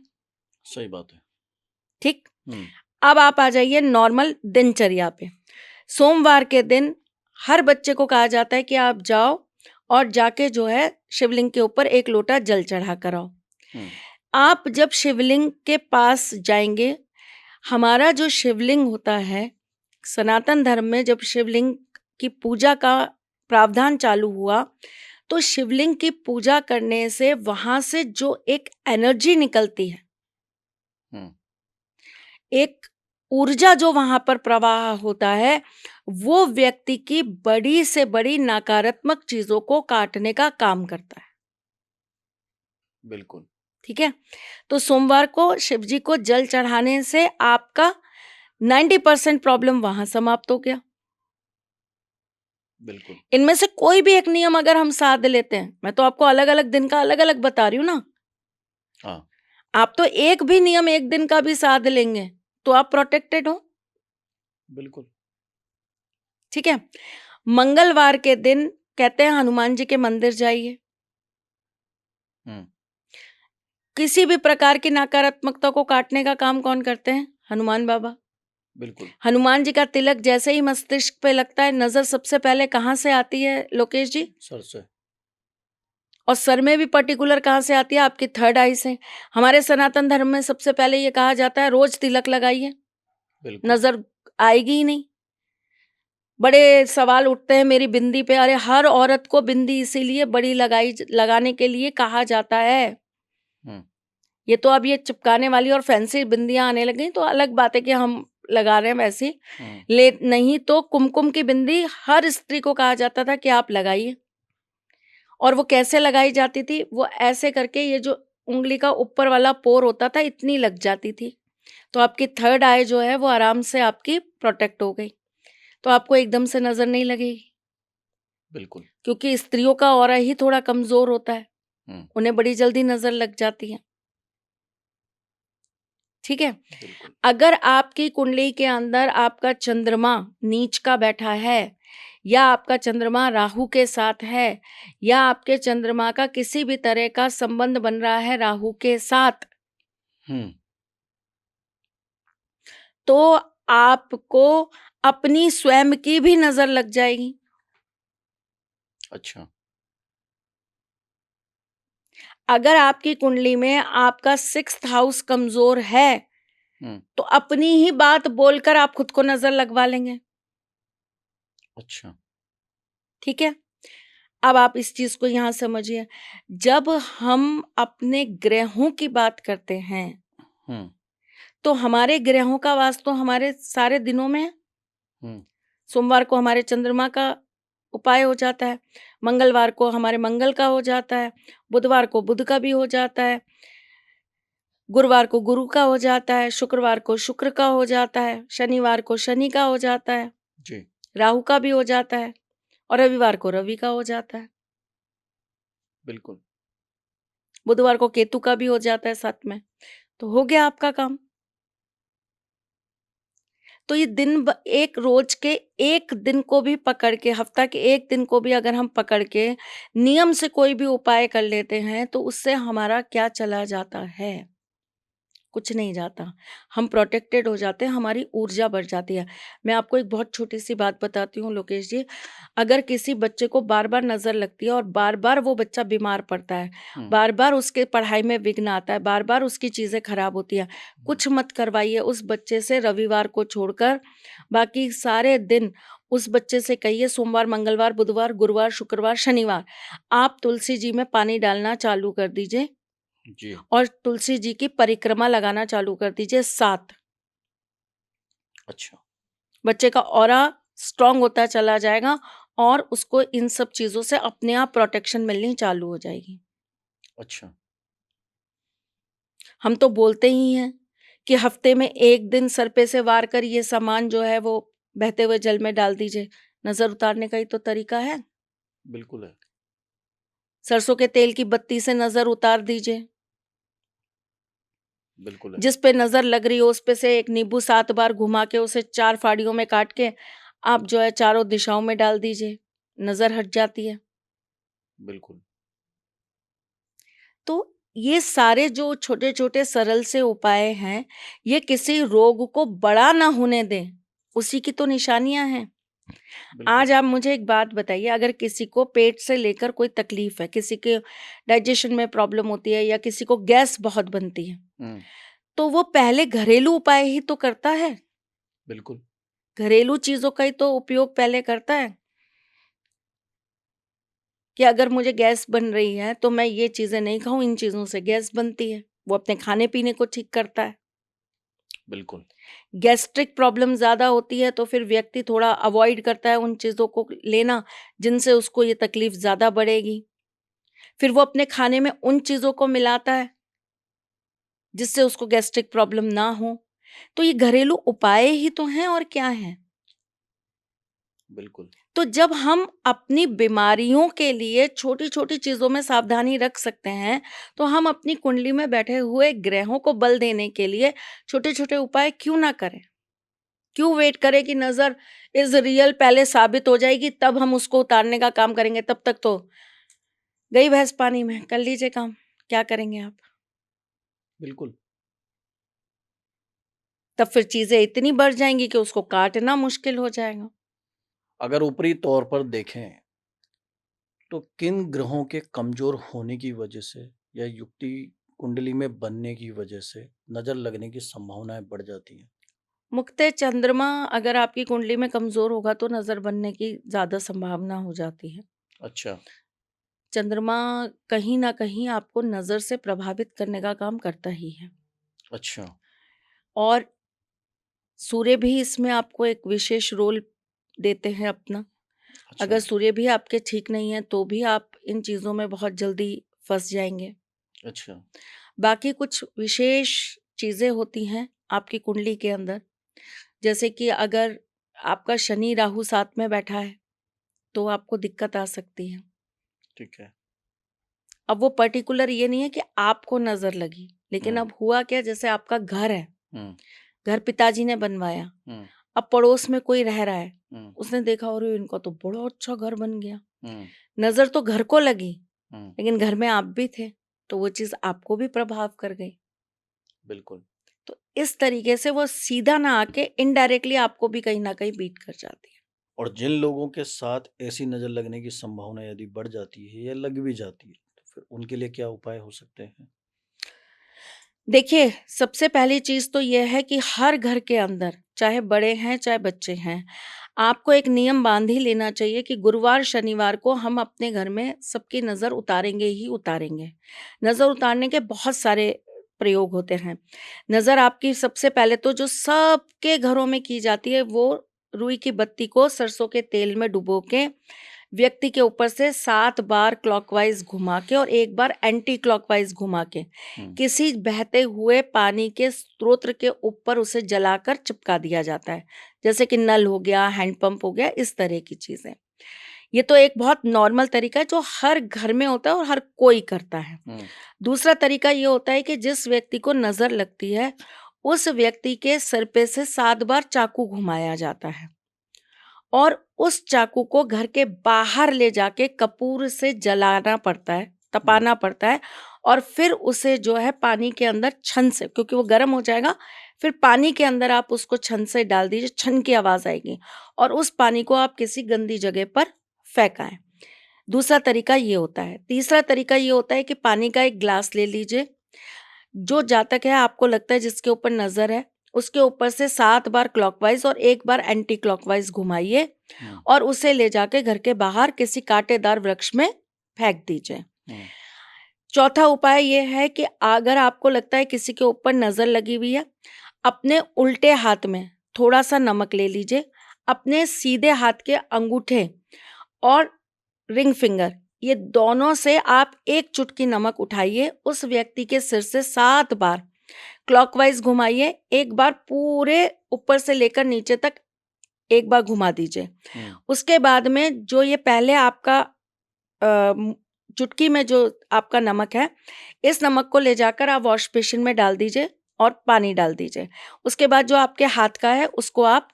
सही बात है। ठीक। अब आप आ जाइए नॉर्मल दिनचर्या पे। सोमवार के दिन हर बच्चे को कहा जाता है कि आप जाओ और जाके जो है शिवलिंग के ऊपर एक लोटा जल चढ़ा कर आओ। आप जब शिवलिंग के पास जाएंगे, हमारा जो शिवलिंग होता है सनातन धर्म में, जब शिवलिंग की पूजा का प्रावधान चालू हुआ तो शिवलिंग की पूजा करने से वहां से जो एक एनर्जी निकलती है, एक ऊर्जा जो वहां पर प्रवाह होता है, वो व्यक्ति की बड़ी से बड़ी नकारात्मक चीजों को काटने का काम करता है। बिल्कुल। ठीक है। तो सोमवार को शिवजी को जल चढ़ाने से आपका 90% प्रॉब्लम वहां समाप्त हो गया। बिल्कुल। इनमें से कोई भी एक नियम अगर हम साध लेते हैं, मैं तो आपको अलग अलग दिन का अलग अलग बता रही हूँ ना। हाँ। आप तो एक भी नियम एक दिन का भी साध लेंगे तो आप प्रोटेक्टेड हो। बिल्कुल। ठीक है। मंगलवार के दिन कहते हैं हनुमान जी के मंदिर जाइए। किसी भी प्रकार की नकारात्मकता को काटने का काम कौन करते हैं? हनुमान बाबा। बिल्कुल। हनुमान जी का तिलक जैसे ही मस्तिष्क पे लगता है, नजर सबसे पहले कहाँ से आती है लोकेश जी? सर से। और सर में भी पर्टिकुलर कहाँ से आती है? आपकी थर्ड आई से। हमारे सनातन धर्म में सबसे पहले ये कहा जाता है रोज तिलक लगाइए, नजर आएगी ही नहीं। बड़े सवाल उठते हैं मेरी बिंदी पे। अरे हर औरत को बिंदी इसीलिए बड़ी लगाने के लिए कहा जाता है। ये तो अब ये चिपकाने वाली और फैंसी बिंदियां आने लगी तो अलग बात है कि हम लगा रहे हैं वैसी। ले नहीं तो कुमकुम की बिंदी हर स्त्री को कहा जाता था कि आप लगाइए। और वो कैसे लगाई जाती थी? वो ऐसे करके, ये जो उंगली का ऊपर वाला पोर होता था, इतनी लग जाती थी, तो आपकी थर्ड आई जो है वो आराम से आपकी प्रोटेक्ट हो गई, तो आपको एकदम से नजर नहीं लगेगी। बिल्कुल। क्योंकि स्त्रियों का ऑरा ही थोड़ा कमजोर होता है, उन्हें बड़ी जल्दी नजर लग जाती है। ठीक है? बिल्कुल। अगर आपकी कुंडली के अंदर आपका चंद्रमा नीच का बैठा है, या आपका चंद्रमा राहु के साथ है, या आपके चंद्रमा का किसी भी तरह का संबंध बन रहा है राहु के साथ, हुँ, तो आपको अपनी स्वयं की भी नज़र लग जाएगी। अच्छा। अगर आपकी कुंडली में आपका 6th हाउस कमज़ोर है, हुँ, तो अपनी ही बात बोलकर आप खुद को नज़र लगवा लेंगे। अच्छा। ठीक है? अब आप इस चीज़ को यहाँ समझिए। जब हम अपने ग्रहों की बात करते हैं, हुँ, तो हमारे ग्रहों का वास तो हमारे सारे दिनों में है। हुँ, सोमवार को हमारे चंद्रमा का उपाय हो जाता है, मंगलवार को हमारे मंगल का हो जाता है, बुधवार को बुध का भी हो जाता है, गुरुवार को गुरु का हो जाता है, शुक्रवार को शुक्र का हो जाता है, शनिवार को शनि का हो जाता है, जी, राहु का भी हो जाता है, और रविवार को रवि का हो जाता है, बिल्कुल। बुधवार को केतु का भी हो जाता है साथ में। तो हो गया आपका काम। तो ये एक रोज के एक दिन को भी पकड़ के, हफ्ता के एक दिन को भी अगर हम पकड़ के नियम से कोई भी उपाय कर लेते हैं, तो उससे हमारा क्या चला जाता है? कुछ नहीं जाता। हम प्रोटेक्टेड हो जाते हैं, हमारी ऊर्जा बढ़ जाती है। मैं आपको एक बहुत छोटी-सी बात बताती हूँ लोकेश जी, अगर किसी बच्चे को बार-बार नज़र लगती है और बार-बार वो बच्चा बीमार पड़ता है, हुँ, बार-बार उसके पढ़ाई में विघ्न आता है, बार-बार उसकी चीज़ें खराब होती हैं, हुँ, कुछ मत करवाइए उस बच्चे से रविवार को छोड़कर, बाकी सारे दिन उस बच्चे से कहिए सोमवार, मंगलवार, बुधवार, गुरुवार, शुक्रवार, शनिवार, आप तुलसी जी में पानी डालना चालू कर दीजिए जी, और तुलसी जी की परिक्रमा लगाना चालू कर दीजिए 7। अच्छा, बच्चे का ऑरा स्ट्रांग होता चला जाएगा और उसको इन सब चीज़ों से अपने आप प्रोटेक्शन मिलनी चालू हो जाएगी। अच्छा, हम तो बोलते ही हैं कि हफ्ते में 1 दिन सर पे से वार कर ये सामान जो है वो बहते हुए जल में डाल दीजिए। नज़र उतारने का ही तो तरीका है। बिल्कुल है, सरसों के तेल की बत्ती से नज़र उतार दीजिए। बिल्कुल है, जिस पे नज़र लग रही हो उस पे से एक नींबू 7 बार घुमा के उसे 4 फाड़ियों में काट के आप जो है चारों दिशाओं में डाल दीजिए, नज़र हट जाती है। बिल्कुल, तो ये सारे जो छोटे-छोटे सरल से उपाय हैं, ये किसी रोग को बड़ा ना होने दें, उसी की तो निशानियाँ हैं। बिल्कुल, आज आप मुझे एक बात बताइए, अगर किसी को पेट से लेकर कोई तकलीफ़ है, किसी के डाइजेशन में प्रॉब्लम होती है या किसी को गैस बहुत बनती है, हुँ, तो वो पहले घरेलू उपाय ही तो करता है। बिल्कुल, घरेलू चीज़ों का ही तो उपयोग पहले करता है कि अगर मुझे गैस बन रही है, तो मैं ये चीज़ें नहीं खाऊँ, इन चीज़ों से गैस बनती है। वो अपने खाने-पीने को ठीक करता है। बिल्कुल, गैस्ट्रिक प्रॉब्लम ज़्यादा होती है तो फिर व्यक्ति थोड़ा अवॉइड करता है उन चीज़ों को लेना जिनसे उसको ये तकलीफ ज़्यादा बढ़ेगी। फिर वो अपने खाने में उन चीज़ों को मिलाता है जिससे उसको गैस्ट्रिक प्रॉब्लम ना हो। तो ये घरेलू उपाय ही तो हैं और क्या हैं। बिल्कुल, तो जब हम अपनी बीमारियों के लिए छोटी-छोटी चीज़ों में सावधानी रख सकते हैं, तो हम अपनी कुंडली में बैठे हुए ग्रहों को बल देने के लिए छोटे-छोटे उपाय क्यों ना करें? क्यों वेट करें कि नज़र इज़ रियल पहले साबित हो जाएगी तब हम उसको उतारने का काम करेंगे, तब तक तो गई भैंस पानी में, कर लीजिए काम, क्या करेंगे आप? बिल्कुल। तब फिर चीज़ें इतनी बढ़ जाएँगी कि उसको काटना मुश्किल हो जाएगा। अगर ऊपरी तौर पर देखें, तो किन ग्रहों के कमज़ोर होने की वजह से या युक्ति कुंडली में बनने की वजह से नज़र लगने की संभावनाएँ बढ़ जाती हैं? मुख्यतः चंद्रमा अगर आपकी कुंडली में कमज़ोर होगा तो नज़र बनने की ज़्यादा संभावना हो जाती है। अच्छा, चंद्रमा कहीं न कहीं आपको नज़र से प्रभावित करने का काम करता ही है अच्छा, और सूर्य भी इसमें आपको एक विशेष रोल देते हैं अपना। अच्छा, अगर सूर्य भी आपके ठीक नहीं है तो भी आप इन चीज़ों में बहुत जल्दी फँस जाएँगे। अच्छा, बाकी कुछ विशेष चीज़ें होती हैं आपकी कुंडली के अंदर, जैसे कि अगर आपका शनि राहु साथ में बैठा है, तो आपको दिक्कत आ सकती है। ठीक है। अब वो पर्टिकुलर ये नहीं है कि आपको नज़र लगी, लेकिन हुँ, अब हुआ क्या जैसे आपका घर है, हुँ, घर पिताजी ने बनवाया, हुँ, अब पड़ोस में कोई रह रहा है, हुँ, उसने देखा अरे इनका तो बड़ा अच्छा घर बन गया। हुँ, नज़र तो घर को लगी, हुँ, लेकिन घर में आप भी थे, तो वो चीज़ आपको भी प्रभाव कर गई। बिल्कुल। तो इस तरीके से वो सीधा ना आके इनडायरेक्टली आपको भी कहीं न कहीं बीट कर जाती है। और जिन लोगों के साथ ऐसी नज़र लगने की संभावना यदि बढ़ जाती है या लग भी जाती है, तो फिर उनके लिए क्या उपाय हो सकते हैं? देखिए, सबसे पहली चीज़ तो ये है कि हर घर के अंदर, चाहे बड़े हैं, चाहे बच्चे हैं, आपको एक नियम बाँध ही लेना चाहिए कि गुरुवार, शनिवार को हम अपने घर में सबकी नज़र उतारेंगे ही उतारेंगे। नज़र उतारने के बहुत सारे प्रयोग होते हैं। नज़र आपकी सबसे पहले तो जो सबके घरों में की जाती है, वो रुई की बत्ती को सरसों के तेल में डुबो के व्यक्ति के ऊपर से 7 बार क्लॉकवाइज़ घुमा के और 1 बार एंटी क्लॉकवाइज़ घुमा के हुँ, किसी बहते हुए पानी के स्रोत के ऊपर उसे जलाकर चिपका दिया जाता है। जैसे कि नल हो गया, हैंडपंप हो गया, इस तरह की चीज़ें। ये तो एक बहुत नॉर्मल तरीका है जो हर घर में होता है और हर कोई करता है। हुँ, दूसरा तरीका ये होता है कि जिस व्यक्ति को नज़र लगती है, उस व्यक्ति के सर पे से 7 बार चाकू घुमाया जाता है और उस चाकू को घर के बाहर ले जाके कपूर से जलाना पड़ता है, हुँ, तपाना पड़ता है और फिर उसे जो है पानी के अंदर छन से, क्योंकि वो गर्म हो जाएगा, फिर पानी के अंदर आप उसको छन से डाल दीजिए, छन की आवाज़ आएगी और उस पानी को आप किसी गंदी जगह पर फेंक आएँ। दूसरा तरीका ये होता है। तीसरा तरीका ये होता है कि पानी का एक ग्लास ले लीजिए, जो जातक है आपको लगता है जिसके ऊपर नज़र है, उसके ऊपर से 7 बार क्लॉकवाइज़ और 1 बार एंटी क्लॉकवाइज़ घुमाइए हुँ, और उसे ले जाके घर के बाहर किसी कांटेदार वृक्ष में फेंक दीजिए। हुँ, चौथा उपाय ये है कि अगर आपको लगता है किसी के ऊपर नज़र लगी हुई है, अपने उल्टे हाथ में थोड़ा-सा नमक ले लीजिए, अपने सीधे हाथ के अंगूठे और रिंग फिंगर, ये दोनों से आप एक चुटकी नमक उठाइए, उस व्यक्ति के सिर से 7 बार क्लॉकवाइज़ घुमाइए, एक बार पूरे ऊपर से लेकर नीचे तक एक बार घुमा दीजिए। हुँ, उसके बाद में जो ये पहले आपका चुटकी में जो आपका नमक है, इस नमक को ले जाकर आप वॉश बेसिन में डाल दीजिए और पानी डाल दीजिए। उसके बाद जो आपके हाथ का है, उसको आप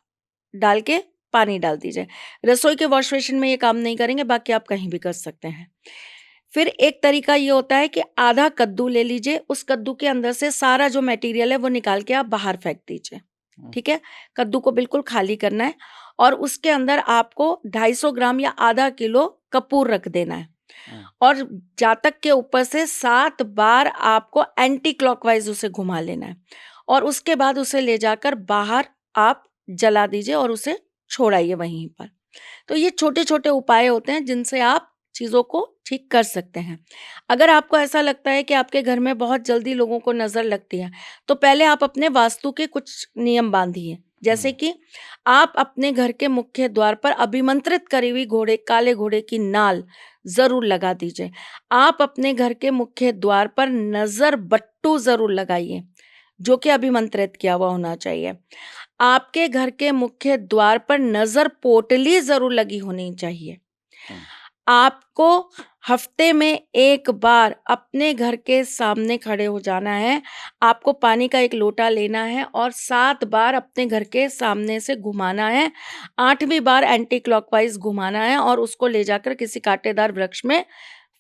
डाल के पानी डाल दीजिए। रसोई के वॉश बेसिन में ये काम नहीं करेंगे, बाकी आप कहीं भी कर सकते हैं। फिर एक तरीका ये होता है कि आधा कद्दू ले लीजिए, उस कद्दू के अंदर से सारा जो मटेरियल है वो निकाल के आप बाहर फेंक दीजिए, हुँ, ठीक है? कद्दू को बिल्कुल खाली करना है और उसके अंदर आपको 250 ग्राम या आधा किलो कपूर रख देना है हुँ, और जातक के ऊपर से 7 बार आपको एंटी क्लॉकवाइज़ उसे घुमा लेना है और उसके बाद उसे ले जाकर बाहर आप जला दीजिए और उसे छोड़ आइए वहीं पर। तो ये छोटे-छोटे उपाय होते हैं जिनसे आप चीज़ों को ठीक कर सकते हैं। अगर आपको ऐसा लगता है कि आपके घर में बहुत जल्दी लोगों को नज़र लगती है, तो पहले आप अपने वास्तु के कुछ नियम बाँधिए। हुँ, जैसे कि आप अपने घर के मुख्य द्वार पर अभिमंत्रित करी हुई काले घोड़े की नाल ज़रूर लगा दीजिए। आप अपने घर के मुख्य द्वार पर नज़र बट्टू ज़रूर लगाइए, जो कि अभिमंत्रित किया हुआ होना चाहिए। आपके घर के मुख्य द्वार पर नज़र पोटली ज़रूर लगी होनी चाहिए। हुँ, आपको हफ्ते में 1 बार अपने घर के सामने खड़े हो जाना है। आपको पानी का एक लोटा लेना है और 7 बार अपने घर के सामने से घुमाना है। 8वीं बार एंटी क्लॉकवाइज़ घुमाना है और उसको ले जाकर किसी कांटेदार वृक्ष में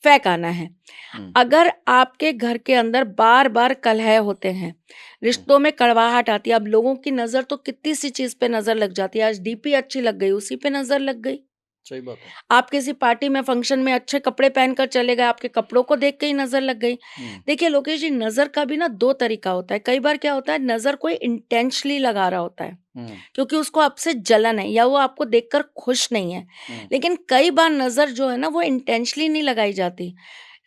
फेंक आना है। हुँ, अगर आपके घर के अंदर बार-बार कलह होते हैं, हुँ, रिश्तों में कड़वाहट आती है, अब लोगों की नज़र तो कितनी सी चीज़ पे नज़र लग जाती है, आज डीपी अच्छी लग गई, उसी पे नज़र लग गई। सही बात है। आप किसी पार्टी में, फंक्शन में अच्छे कपड़े पहनकर चले गए, आपके कपड़ों को देख के ही नज़र लग गई। हुँ, देखिए लोकेश जी, नज़र का भी ना 2 तरीका होता है। कई बार क्या होता है, नज़र कोई इंटेंशनली लगा रहा होता है, हुँ, क्योंकि उसको आपसे जलन है या वो आपको देखकर खुश नहीं है। हुँ, लेकिन कई बार नज़र जो है ना, वो इंटेंशनली नहीं लगाई जाती।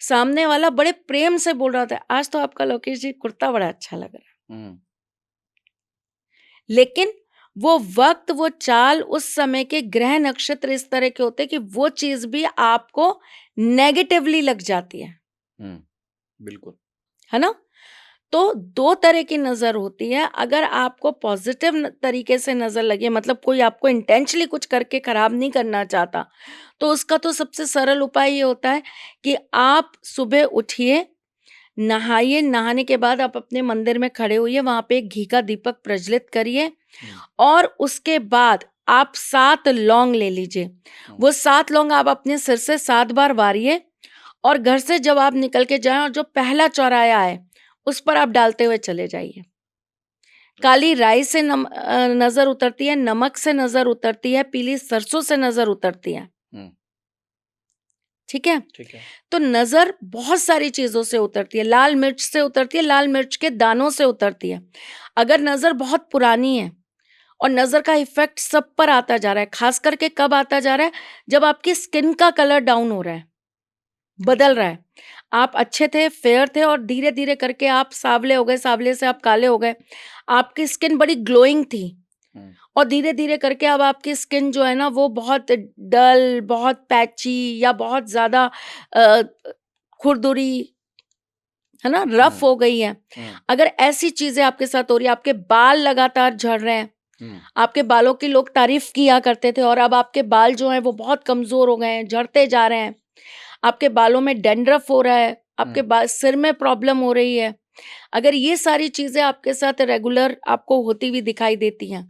सामने वाला बड़े प्रेम से बोल रहा होता है, आज तो आपका लोकेश जी कुर्ता बड़ा अच्छा लग रहा है। हुँ, लेकिन वो वक़्त, वो चाल, उस समय के ग्रह नक्षत्र इस तरह के होते हैं कि वो चीज़ भी आपको नेगेटिवली लग जाती हुँ, बिल्कुल। है ना? तो 2 तरह की नज़र होती है। अगर आपको पॉज़िटिव तरीके से नज़र लगे, मतलब कोई आपको इंटेंशनली कुछ करके खराब नहीं करना चाहता, तो उसका तो सबसे सरल उपाय ये होता है कि आप सुबह उठिए, नहाइए, नहाने के बाद आप अपने मंदिर में खड़े होइए, वहाँ पे एक घी का दीपक प्रज्वलित करिए और उसके बाद आप 7 लौंग ले लीजिए। वो 7 लौंग आप अपने सिर से 7 बार वारिए और घर से जब आप निकल के जाएँ और जो पहला चौराया है, उस पर आप डालते हुए चले जाइए। काली राई से नज़र उतरती है, नमक से नज़र उतरती है, पीली सरसों से नज़र उतरती है। ठीक है? ठीक है। तो नज़र बहुत सारी चीज़ों से उतरती है, लाल मिर्च से उतरती है, लाल मिर्च के दानों से उतरती है। अगर नज़र बहुत पुरानी है और नज़र का इफ़ेक्ट सब पर आता जा रहा है, ख़ास करके कब आता जा रहा है? जब आपकी स्किन का कलर डाउन हो रहा है, बदल रहा है। आप अच्छे थे, फेयर थे और धीरे-धीरे करके आप साँवले हो गए, साँवले से आप काले हो गए। आपकी स्किन बड़ी ग्लोइंग थी और धीरे-धीरे करके अब आपकी स्किन जो है ना वो बहुत डल, बहुत पैची या बहुत ज़्यादा खुरदुरी, है ना, रफ हो गई है। अगर ऐसी चीज़ें आपके साथ हो रही है, आपके बाल लगातार झड़ रहे हैं, आपके बालों की लोग तारीफ किया करते थे और अब आपके बाल जो हैं वो बहुत कमज़ोर हो गए हैं, झड़ते जा रहे हैं। आपके बालों में डैंड्रफ हो रहा है, आपके सिर में प्रॉब्लम हो रही है। अगर ये सारी चीज़ें आपके साथ रेगुलर आपको होती हुई दिखाई देती हैं,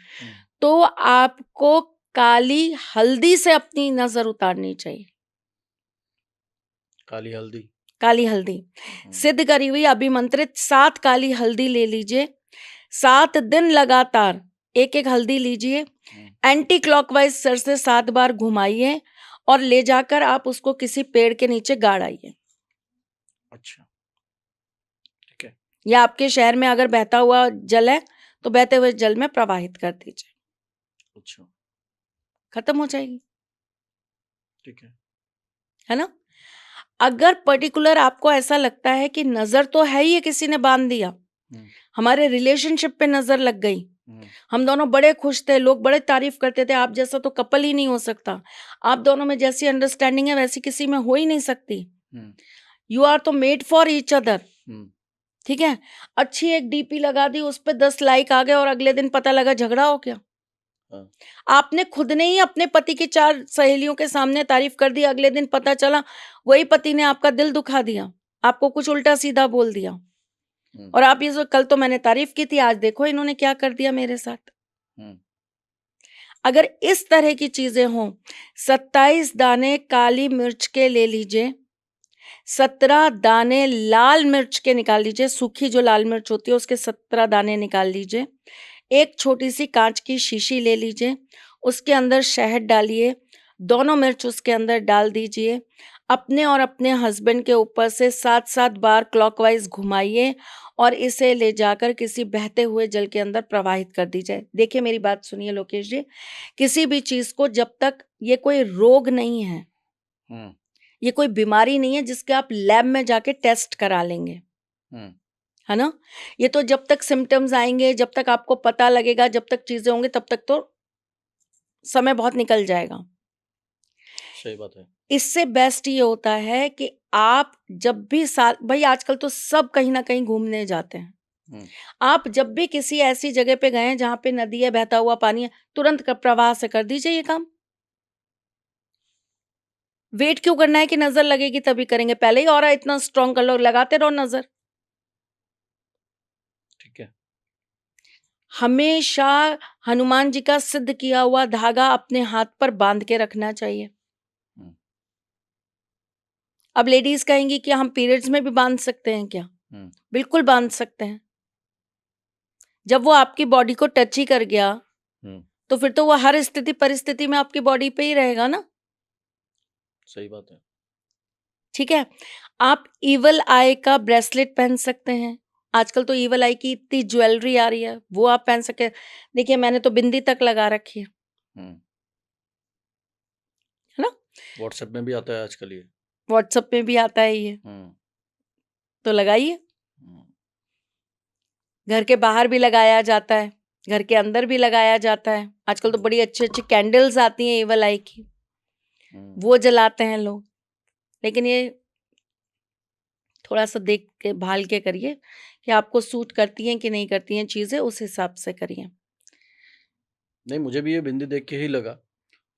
तो आपको काली हल्दी से अपनी नज़र उतारनी चाहिए। काली हल्दी? काली हल्दी सिद्ध करी हुई अभिमंत्रित 7 काली हल्दी ले लीजिए। 7 दिन लगातार एक-एक हल्दी लीजिए, एंटी क्लॉकवाइज सिर से 7 बार घुमाइए और ले जाकर आप उसको किसी पेड़ के नीचे गाड़ आइए। अच्छा, ठीक है। या आपके शहर में अगर बहता हुआ जल है, तो बहते हुए जल में प्रवाहित कर दीजिए। अच्छा, खत्म हो जाएगी। ठीक है ना? अगर पर्टिकुलर आपको ऐसा लगता है कि नज़र तो है ही, ये किसी ने बांध दिया, हमारे रिलेशनशिप पे नज़र लग गई, हम दोनों बड़े खुश थे, लोग बड़े तारीफ करते थे, आप जैसा तो कपल ही नहीं हो सकता, आप दोनों में जैसी अंडरस्टैंडिंग है वैसी किसी में हो ही नहीं सकती, यू आर तो मेड फॉर ईच अदर। ठीक है, अच्छी एक डीपी लगा दी, उस पर 10 लाइक आ गए और अगले दिन पता लगा झगड़ा हो गया। आपने खुद ने ही अपने पति की 4 सहेलियों के सामने तारीफ कर दी, अगले दिन पता चला वही पति ने आपका दिल दुखा दिया, आपको कुछ उल्टा सीधा बोल दिया और आप ये कल तो मैंने तारीफ की थी, आज देखो इन्होंने क्या कर दिया मेरे साथ। अगर इस तरह की चीजें हों, 27 दाने काली मिर्च के ले लीजिए, 17 दाने लाल मिर्च के निकाल लीजिए, सूखी जो लाल मिर्च होती है उसके 17 दाने निकाल लीजिए। एक छोटी सी कांच की शीशी ले लीजिए, उसके अंदर शहद डालिए, दोनों मिर्च उसके अंदर डाल दीजिए, अपने और अपने हस्बैंड के ऊपर से 7-7 बार क्लॉकवाइज घुमाइए और इसे ले जाकर किसी बहते हुए जल के अंदर प्रवाहित कर दीजिए। देखिए मेरी बात सुनिए लोकेश जी, किसी भी चीज को जब तक ये कोई रोग नहीं है, ये कोई बीमारी नहीं है जिसके आप लैब में जाके टेस्ट करा लेंगे, है ना, ये तो जब तक सिम्टम्स आएंगे, जब तक आपको पता लगेगा, जब तक चीजें होंगी, तब तक तो समय बहुत निकल जाएगा। सही बात है। इससे बेस्ट ये होता है कि आप जब भी साल, भाई आजकल तो सब कहीं ना कहीं घूमने जाते हैं, आप जब भी किसी ऐसी जगह पे गए हैं जहां पे नदी है, बहता हुआ पानी है, तुरंत प्रवाह से कर दीजिए ये काम। वेट क्यों करना है कि नजर लगेगी तभी करेंगे, पहले ही और इतना स्ट्रॉन्ग कर लो, लगाते रहो नजर। ठीक है। हमेशा हनुमान जी का सिद्ध किया हुआ धागा अपने हाथ पर बांध के रखना चाहिए। अब लेडीज कहेंगी कि हम पीरियड्स में भी बांध सकते हैं क्या? बिल्कुल बांध सकते हैं। जब वो आपकी बॉडी को टच ही कर गया, तो फिर तो वो हर स्थिति परिस्थिति में आपकी बॉडी पे ही रहेगा ना। सही बात है। ठीक है, आप इवल आई का ब्रेसलेट पहन सकते हैं। आजकल तो इवल आई की इतनी ज्वेलरी आ रही है, वो आप पहन सके। देखिए मैंने तो बिंदी तक लगा रखी है ना। व्हाट्सएप में भी आता है आजकल ये। व्हाट्सएप में भी आता है ये, तो लगाइए। घर के बाहर भी लगाया जाता है, घर के अंदर भी लगाया जाता है। आजकल तो बड़ी अच्छी अच्छी कैंडल्स आती हैं इवल आई की, वो जलाते हैं लोग। लेकिन ये थोड़ा सा देख के भाल के करिए कि आपको सूट करती हैं कि नहीं करती हैं चीजें, उस हिसाब से करिए। नहीं, मुझे भी ये बिंदी देख के ही लगा,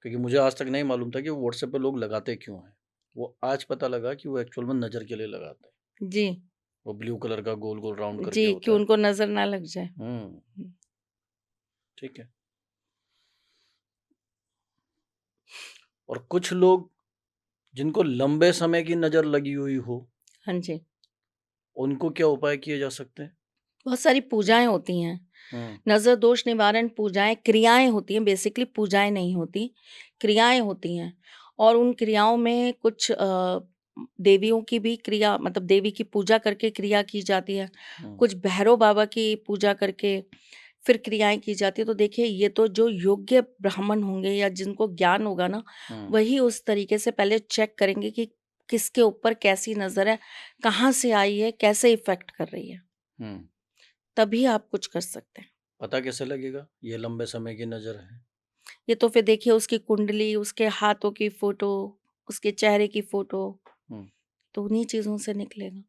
क्योंकि मुझे आज तक नहीं मालूम था कि वो व्हाट्सएप पे लोग लगाते क्यों हैं। वो आज पता लगा कि वो एक्चुअल में नज़र के लिए लगाते हैं। जी, वो ब्लू कलर का गोल गोल राउंड करके जी, कि होता है। उनको नज़र ना लग जाए। हम्म, ठीक है। और कुछ लोग जिनको लंबे समय की नजर लगी हुई हो, हाँ जी, उनको क्या उपाय किए जा सकते हैं? बहुत सारी पूजाएँ होती हैं। हम्म, नज़र दोष निवारण पूजाएँ, क्रियाएँ होती हैं, बेसिकली पूजाएँ नहीं होती, क्रियाएँ होती हैं। और उन क्रियाओं में कुछ देवियों की भी क्रिया, मतलब देवी की पूजा करके क्रिया की जाती है, हम्म, कुछ भैरव बाबा की पूजा करके फिर क्रियाएँ की जाती हैं। तो देखिए, ये तो जो योग्य ब्राह्मण होंगे या जिनको ज्ञान होगा ना, हम्म, वही उस तरीके से पहले चेक करेंगे कि किसके ऊपर कैसी नज़र है, कहाँ से आई है, कैसे इफ़ेक्ट कर रही है, हम्म। तभी आप कुछ कर सकते हैं। पता कैसे लगेगा ये लंबे समय की नजर है? ये तो फिर देखिए उसकी कुंडली, उसके हाथों की फ़ोटो, उसके चेहरे की फ़ोटो, हम्म। तो उन्हीं चीज़ों से निकलेगा।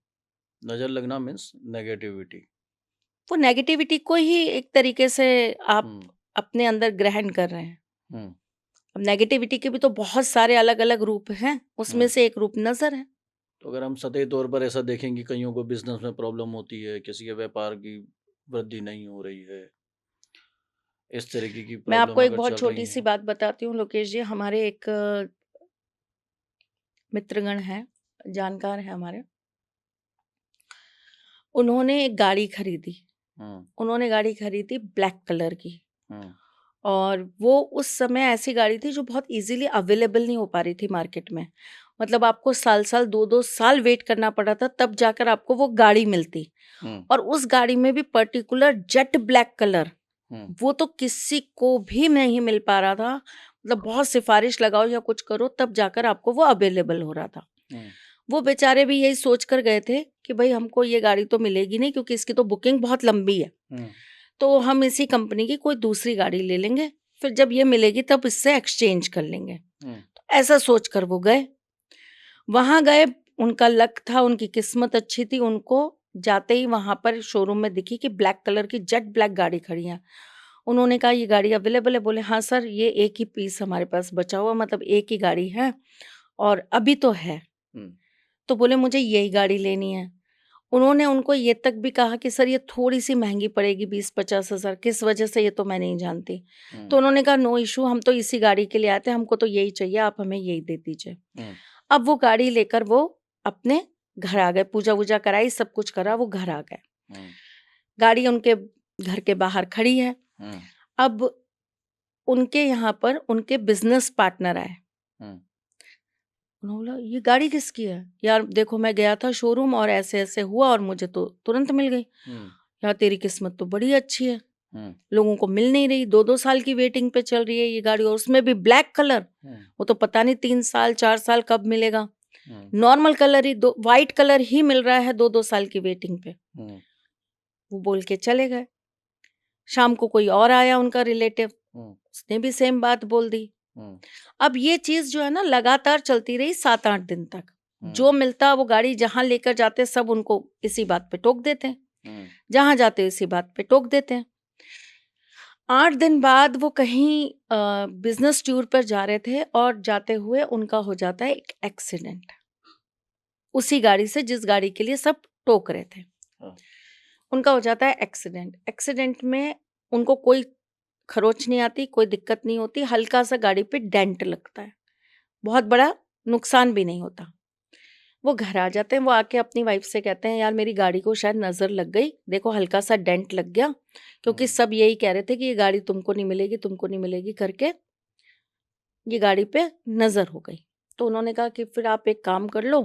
नजर लगना मीन्स नेगेटिविटी। वो नेगेटिविटी को ही एक तरीके से आप हम्म, अपने अंदर ग्रहण कर रहे हैं। हम्म, अब नेगेटिविटी के भी तो बहुत सारे अलग-अलग रूप हैं, उसमें हम्म। से एक रूप नज़र है। तो अगर हम सतही तौर पर ऐसा देखेंगे, कईयों को बिजनेस में प्रॉब्लम होती है, किसी के व्यापार की वृद्धि नहीं हो रही है, इस तरीके की मैं प्रॉब्लम आपको एक अगर बहुत चल रही छोटी-सी है। बात बताती हूँ लोकेश जी, हमारे एक मित्रगण हैं, जानकार हैं हमारे, उन्होंने एक गाड़ी खरीदी। हम्म, उन्होंने गाड़ी खरीदी ब्लैक कलर की। हम्म, और वो उस समय ऐसी गाड़ी थी जो बहुत ईज़िली अवेलेबल नहीं हो पा रही थी मार्केट में। मतलब आपको साल-साल 2-2 साल वेट करना पड़ा था, तब जाकर आपको वो गाड़ी मिलती। हम्म, और उस गाड़ी में भी पर्टिकुलर जेट ब्लैक कलर, हम्म, वो तो किसी को भी नहीं मिल पा रहा था। मतलब बहुत सिफ़ारिश लगाओ या कुछ करो तब जाकर आपको वो अवेलेबल हो रहा था। हम्म, वो बेचारे भी यही सोच कर गए थे कि भई हमको ये गाड़ी तो मिलेगी नहीं, क्योंकि इसकी तो बुकिंग बहुत लंबी है। हम्म, तो हम इसी कंपनी की कोई दूसरी गाड़ी ले लेंगे, फिर जब ये मिलेगी तब इससे एक्सचेंज कर लेंगे। हम्म, ऐसा सोच कर वो गए। वहाँ गए, उनका लक था, उनकी किस्मत अच्छी थी, उनको जाते ही वहाँ पर शोरूम में दिखी कि ब्लैक कलर की जेट ब्लैक गाड़ी खड़ी है। उन्होंने कहा ये गाड़ी अवेलेबल है? बोले हाँ सर, ये एक ही पीस हमारे पास बचा हुआ, मतलब एक ही गाड़ी है और अभी तो है। हम्म, तो बोले मुझे यही गाड़ी लेनी है। उन्होंने उनको ये तक भी कहा कि सर ये थोड़ी-सी महँगी पड़ेगी, 20-50 हज़ार, किस वजह से ये तो मैं नहीं जानती। तो हम्म, उन्होंने कहा नो इश्यू, हम तो इसी गाड़ी के लिए आए थे, हमको तो यही चाहिए, आप हमें यही दे दीजिए। हम्म, अब वो गाड़ी लेकर वो अपने घर आ गए, पूजा-वूजा कराई, सब कुछ करा, वो घर आ गए। हम्म, गाड़ी उनके घर के बाहर खड़ी है। हम्म, अब उनके यहाँ पर उनके बिज़नेस पार्टनर आए। हम्म, उन्होंने बोला ये गाड़ी किसकी है? यार देखो मैं गया था शोरूम और ऐसे-ऐसे हुआ और मुझे तो तुरंत मिल गई। हम्म, यार तेरी किस्मत तो बड़ी अच्छी है। हम्म, लोगों को मिल नहीं रही, 2-2 साल की वेटिंग पे चल रही है ये गाड़ी और उसमें भी ब्लैक कलर। हम्म, वो तो पता नहीं 3 साल, 4 साल कब मिलेगा। हम्म, नॉर्मल कलर ही दो व्हाइट कलर ही मिल रहा है 2-2 साल की वेटिंग पे। हम्म, वो बोल के चले गए। शाम को कोई और आया उनका रिलेटिव, हम्म, उसने भी सेम बात बोल दी। हम्म, अब ये चीज़ जो है ना लगातार चलती रही 7-8 दिन तक। हम्म, जो मिलता वो गाड़ी जहाँ लेकर जाते सब उनको इसी बात पे टोक देते हैं। हम्म, जहाँ जाते इसी बात पे टोक देते हैं। 8 दिन बाद वो कहीं बिज़नेस टूर पर जा रहे थे और जाते हुए उनका हो जाता है एक एक्सीडेंट। उसी गाड़ी से जिस गाड़ी के लिए सब टोक रहे थे। हाँ, उनका हो जाता है एक्सीडेंट। एक्सीडेंट में उनको कोई खरोच नहीं आती, कोई दिक्कत नहीं होती, हल्का-सा गाड़ी पे डेंट लगता है। बहुत बड़ा नुकसान भी नहीं होता। वो घर आ जाते हैं, वो आके अपनी वाइफ़ से कहते हैं यार मेरी गाड़ी को शायद नज़र लग गई, देखो हल्का-सा डेंट लग गया, क्योंकि हम्म, सब यही कह रहे थे कि ये गाड़ी तुमको नहीं मिलेगी करके ये गाड़ी पे नज़र हो गई। तो उन्होंने कहा कि फिर आप एक काम कर लो,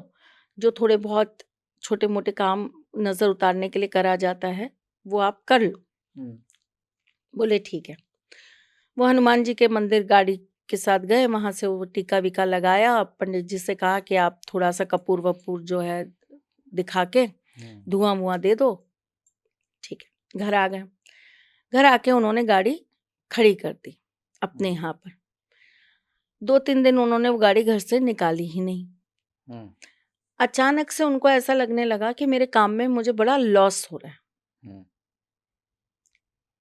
जो थोड़े बहुत छोटे-मोटे काम नज़र उतारने के लिए करा जाता है, वो आप कर लो। हम्म, बोले ठीक है। वो हनुमान जी के मंदिर गाड़ी के साथ गए, वहाँ से वो टीका-वीका लगाया, पंडित जी से कहा कि आप थोड़ा-सा कपूर-वपूर जो है दिखा के हम्म, धुआँ-वुआँ दे दो, ठीक है। घर आ गए। घर आके उन्होंने गाड़ी खड़ी कर दी अपने हम्म, यहाँ पर। 2-3 दिन उन्होंने वो गाड़ी घर से निकाली ही नहीं। हम्म, अचानक से उनको ऐसा लगने लगा कि मेरे काम में मुझे बड़ा लॉस हो रहा है। हम्म,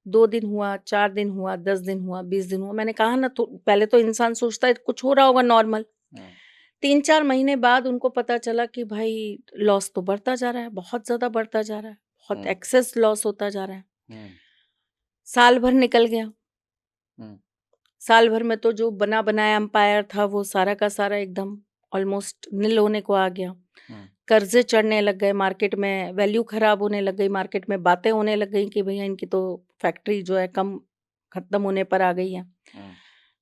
2 दिन हुआ, 4 दिन हुआ, 10 दिन हुआ, 20 दिन हुआ। मैंने कहा ना तो पहले तो इंसान सोचता है कुछ हो रहा होगा नॉर्मल। हम्म, 3-4 महीने बाद उनको पता चला कि भाई लॉस तो बढ़ता जा रहा है, बहुत ज़्यादा बढ़ता जा रहा है, बहुत हम्म, एक्सेस लॉस होता जा रहा है। हम्म, साल भर निकल गया। हम्म, साल भर में तो जो बना बनाया एम्पायर था वो सारा का सारा एकदम ऑलमोस्ट नील होने को आ गया। हम्म, कर्जे चढ़ने लग गए, मार्केट में वैल्यू खराब होने लग गई, मार्केट में बातें होने लग गई कि भैया इनकी तो फैक्ट्री जो है कम खत्म होने पर आ गई है, हम्म,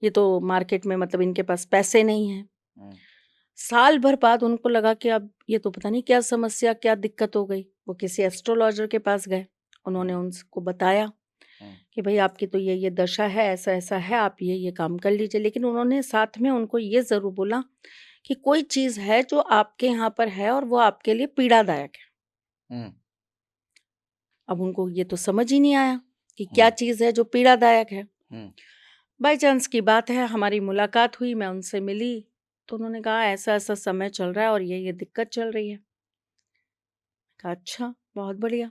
ये तो मार्केट में मतलब इनके पास पैसे नहीं है। हम्म, साल भर बाद उनको लगा कि अब ये तो पता नहीं क्या समस्या क्या दिक्कत हो गई। वो किसी एस्ट्रोलॉजर के पास गए, उन्होंने हम्म, उनको बताया हम्म, कि भाई आपकी तो ये दशा है, ऐसा ऐसा है, आप ये काम कर लीजिए। लेकिन उन्होंने साथ में उनको ये ज़रूर बोला कि कोई चीज़ है जो आपके यहाँ पर है और वो आपके लिए पीड़ादायक है। हम्म, अब उनको ये तो समझ ही नहीं आया कि क्या हम्म, चीज़ है जो पीड़ादायक है। हम्म, बाई चांस की बात है, हमारी मुलाकात हुई, मैं उनसे मिली, तो उन्होंने कहा ऐसा ऐसा समय चल रहा है और ये दिक्कत चल रही है। कहा अच्छा, बहुत बढ़िया,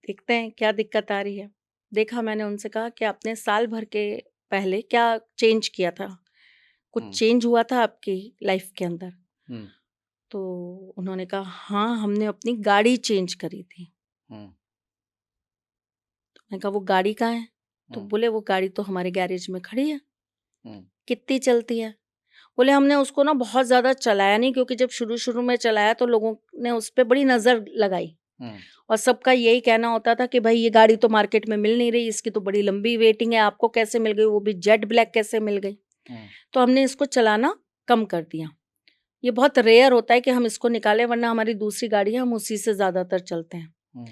देखते हैं क्या दिक्कत आ रही है। देखा, मैंने उनसे कहा कि आपने साल भर के पहले क्या चेंज किया था, कुछ हम्म, चेंज हुआ था आपकी लाइफ के अंदर? हम्म, तो उन्होंने कहा हाँ, हमने अपनी गाड़ी चेंज करी थी। हम्म, मैंने कहा वो गाड़ी कहाँ है? तो हम्म, बोले वो गाड़ी तो हमारे गैरेज में खड़ी है। हम्म, कितनी चलती है? बोले हमने उसको ना बहुत ज़्यादा चलाया नहीं, क्योंकि जब शुरू-शुरू में चलाया तो लोगों ने उस पे बड़ी नज़र लगाई हम्म, और सबका यही कहना होता था कि भाई ये गाड़ी तो मार्केट में मिल नहीं रही, इसकी तो बड़ी लंबी वेटिंग है, आपको कैसे मिल गई, वो भी जेट ब्लैक कैसे मिल गई? हम्म, तो हमने इसको चलाना कम कर दिया। ये बहुत रेयर होता है कि हम इसको निकालें, वरना हमारी दूसरी गाड़ी है, हम उसी से ज़्यादातर चलते हैं। हम्म,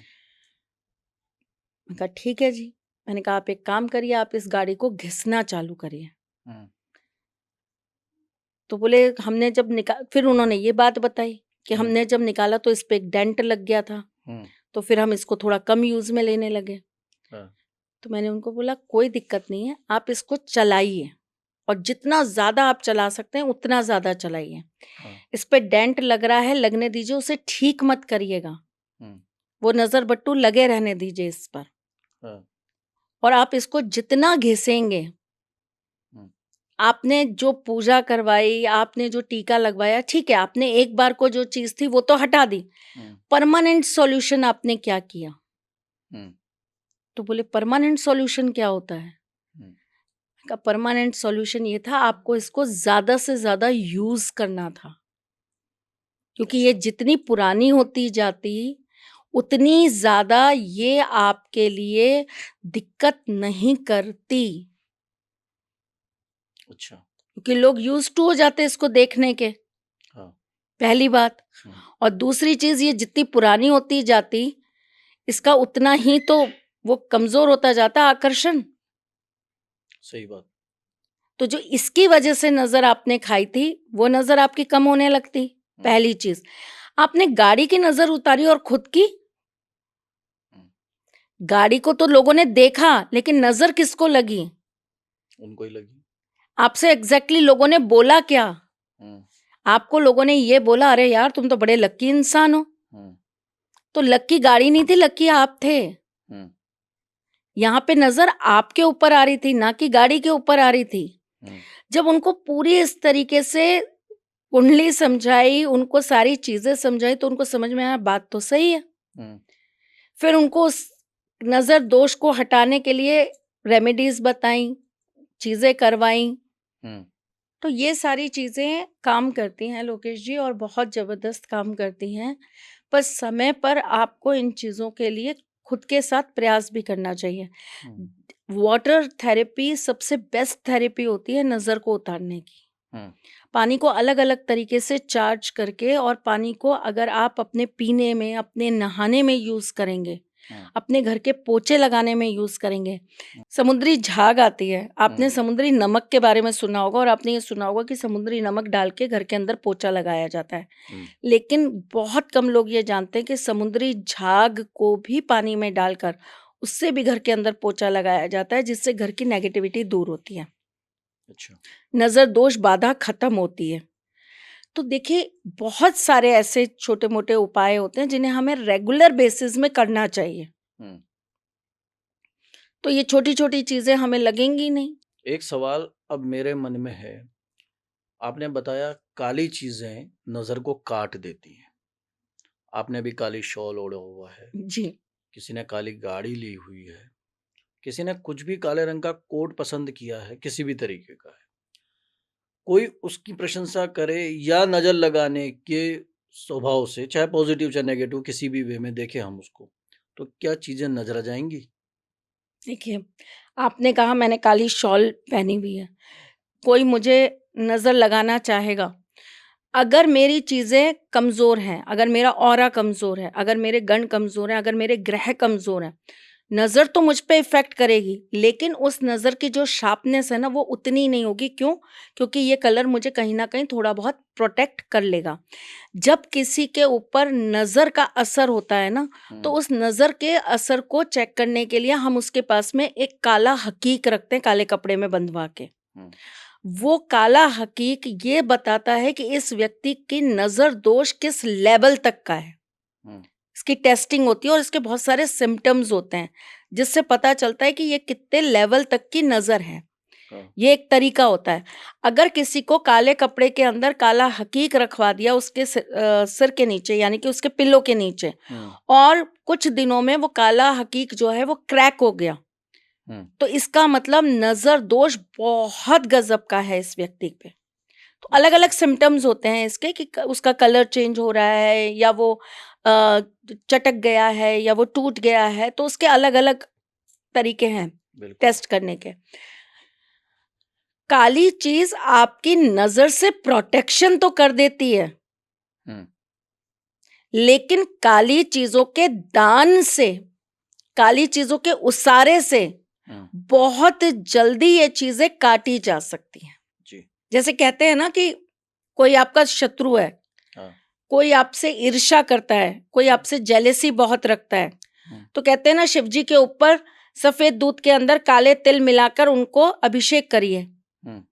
मैंने कहा ठीक है जी। मैंने कहा आप एक काम करिए, आप इस गाड़ी को घिसना चालू करिए। हम्म, तो बोले हमने जब फिर उन्होंने ये बात बताई कि हम्म, हमने जब निकाला तो इस पे एक डेंट लग गया था, हम्म, तो फिर हम इसको थोड़ा कम यूज़ में लेने लगे। हाँ, तो मैंने उनको बोला कोई दिक्कत नहीं है, आप इसको चलाइए और जितना ज़्यादा आप चला सकते हैं उतना ज़्यादा चलाइए। हाँ, इस पे डेंट लग रहा है, लगने दीजिए, उसे ठीक मत करिएगा। हम्म, वो नज़र बट्टू लगे रहने दीजिए इस पर, हाँ, और आप इसको जितना घिसेंगे, हम्म, आपने जो पूजा करवाई, आपने जो टीका लगवाया, ठीक है, आपने एक बार को जो चीज़ थी वो तो हटा दी। हम्म, परमानेंट सॉल्यूशन आपने क्या किया? हम्म, तो बोले परमानेंट सॉल्यूशन क्या होता है? हम्म, का परमानेंट सॉल्यूशन ये था, आपको इसको ज़्यादा से ज़्यादा यूज़ करना था। क्योंकि ये अच्छा, जितनी पुरानी होती जाती, उतनी ज़्यादा ये आपके लिए दिक्कत नहीं करती। अच्छा, क्योंकि लोग यूज़्ड टू हो जाते हैं इसको देखने के, हाँ, पहली बात। हम्म, और दूसरी चीज़, ये जितनी पुरानी होती जाती, इसका उतना ही तो वो कमज़ोर होता जाता आकर्षण। सही बात, तो जो इसकी वजह से नज़र आपने खाई थी, वो नज़र आपकी कम होने लगती, हम्म, पहली चीज़। आपने गाड़ी की नज़र उतारी और खुद की? हम्म, गाड़ी को तो लोगों ने देखा, लेकिन नज़र किसको लगी? उनको ही लगी, आपसे एग्ज़ैक्टली लोगों ने बोला क्या? हम्म, आपको लोगों ने ये बोला, "अरे यार, तुम तो बड़े लकी इंसान हो।" हम्म, तो लकी गाड़ी नहीं थी, लकी आप थे। हम्म, यहाँ पे नज़र आपके ऊपर आ रही थी, ना कि गाड़ी के ऊपर आ रही थी। हम्म, जब उनको पूरी इस तरीके से कुंडली समझाई, उनको सारी चीज़ें समझाई, तो उनको समझ में आया बात तो सही है। हम्म, फिर उनको उस नज़र दोष को हटाने के लिए रेमेडीज़ बताई, चीज़ें करवाईं। हम्म, तो ये सारी चीज़ें काम करती हैं लोकेश जी, और बहुत ज़बरदस्त काम करती हैं। पर समय पर आपको इन चीज़ों के लिए खुद के साथ प्रयास भी करना चाहिए। हम्म, वाटर थेरेपी सबसे बेस्ट थेरेपी होती है नज़र को उतारने की। हम्म, पानी को अलग-अलग तरीके से चार्ज करके, और पानी को अगर आप अपने पीने में, अपने नहाने में यूज़ करेंगे, हम्म, अपने घर के पोछे लगाने में यूज़ करेंगे। समुद्री झाग आती है, आपने हम्म, समुद्री नमक के बारे में सुना होगा, और आपने ये सुना होगा कि समुद्री नमक डाल के घर के अंदर पोछा लगाया जाता है। हम्म, लेकिन बहुत कम लोग ये जानते हैं कि समुद्री झाग को भी पानी में डालकर उससे भी घर के अंदर पोछा लगाया जाता है, जिससे घर की नेगेटिविटी दूर होती है, अच्छा, नज़र दोष बाधा खत्म होती है। तो देखिए, बहुत सारे ऐसे छोटे-मोटे उपाय होते हैं जिन्हें हमें रेगुलर बेसिस में करना चाहिए। हम्म, तो ये छोटी-छोटी चीज़ें हमें लगेंगी नहीं। एक सवाल अब मेरे मन में है, आपने बताया काली चीजें नजर को काट देती हैं। आपने भी काली शॉल ओढ़ा हुआ है, जी। किसी ने काली गाड़ी ली हुई है, किसी ने कुछ भी काले रंग का कोट पसंद किया है, किसी भी तरीके का है। कोई उसकी प्रशंसा करे या नजर लगाने के स्वभाव से, चाहे पॉजिटिव चाहे नेगेटिव, किसी भी वे में देखें हम उसको, तो क्या चीजें नजर आ जाएंगी? देखिए, आपने कहा मैंने काली शॉल पहनी हुई है। कोई मुझे नज़र लगाना चाहेगा, अगर मेरी चीज़ें कमज़ोर हैं, अगर मेरा ऑरा कमज़ोर है, अगर मेरे गण कमज़ोर हैं, अगर मेरे ग्रह कमज़ोर हैं, नज़र तो मुझ पे इफ़ेक्ट करेगी, लेकिन उस नज़र की जो शार्पनेस है ना, वो उतनी नहीं होगी। क्यों? क्योंकि ये कलर मुझे कहीं न कहीं थोड़ा बहुत प्रोटेक्ट कर लेगा। जब किसी के ऊपर नज़र का असर होता है ना, तो हम्म। उस नज़र के असर को चेक करने के लिए हम उसके पास में एक काला हकीक रखते हैं, काले कपड़े में बंधवा के। हम्म। वो काला हकीक ये बताता है कि इस व्यक्ति की नज़र दोष किस लेवल तक का है। हम्म। इसकी टेस्टिंग होती है और इसके बहुत सारे सिम्पटम्स होते हैं, जिससे पता चलता है कि ये कितने लेवल तक की नज़र है। हाँ। ये एक तरीका होता है। अगर किसी को काले कपड़े के अंदर काला हकीक रखवा दिया उसके सिर के नीचे, यानी कि उसके पिल्लों के नीचे, हम्म। और कुछ दिनों में वो काला हकीक जो है वो क्रैक हो गया, हम्म। तो इसका मतलब नज़र दोष बहुत गजब का है इस व्यक्ति पे। तो अलग अलग सिम्टम्स होते हैं इसके कि उसका कलर चेंज हो रहा है, या वो चटक गया है, या वो टूट गया है, तो उसके अलग अलग तरीके हैं बिल्कुल। टेस्ट करने के। काली चीज आपकी नजर से प्रोटेक्शन तो कर देती है, हम्म। लेकिन काली चीजों के दान से, काली चीजों के उसारे से हम्म। बहुत जल्दी ये चीजें काटी जा सकती हैं। जी। जैसे कहते हैं ना कि कोई आपका शत्रु है, हाँ। कोई आपसे ईर्ष्या करता है, कोई आपसे जेलेसी बहुत रखता है, हम्म। तो कहते हैं ना शिव जी के ऊपर सफेद दूध के अंदर काले तिल मिलाकर उनको अभिषेक करिए, हम्म।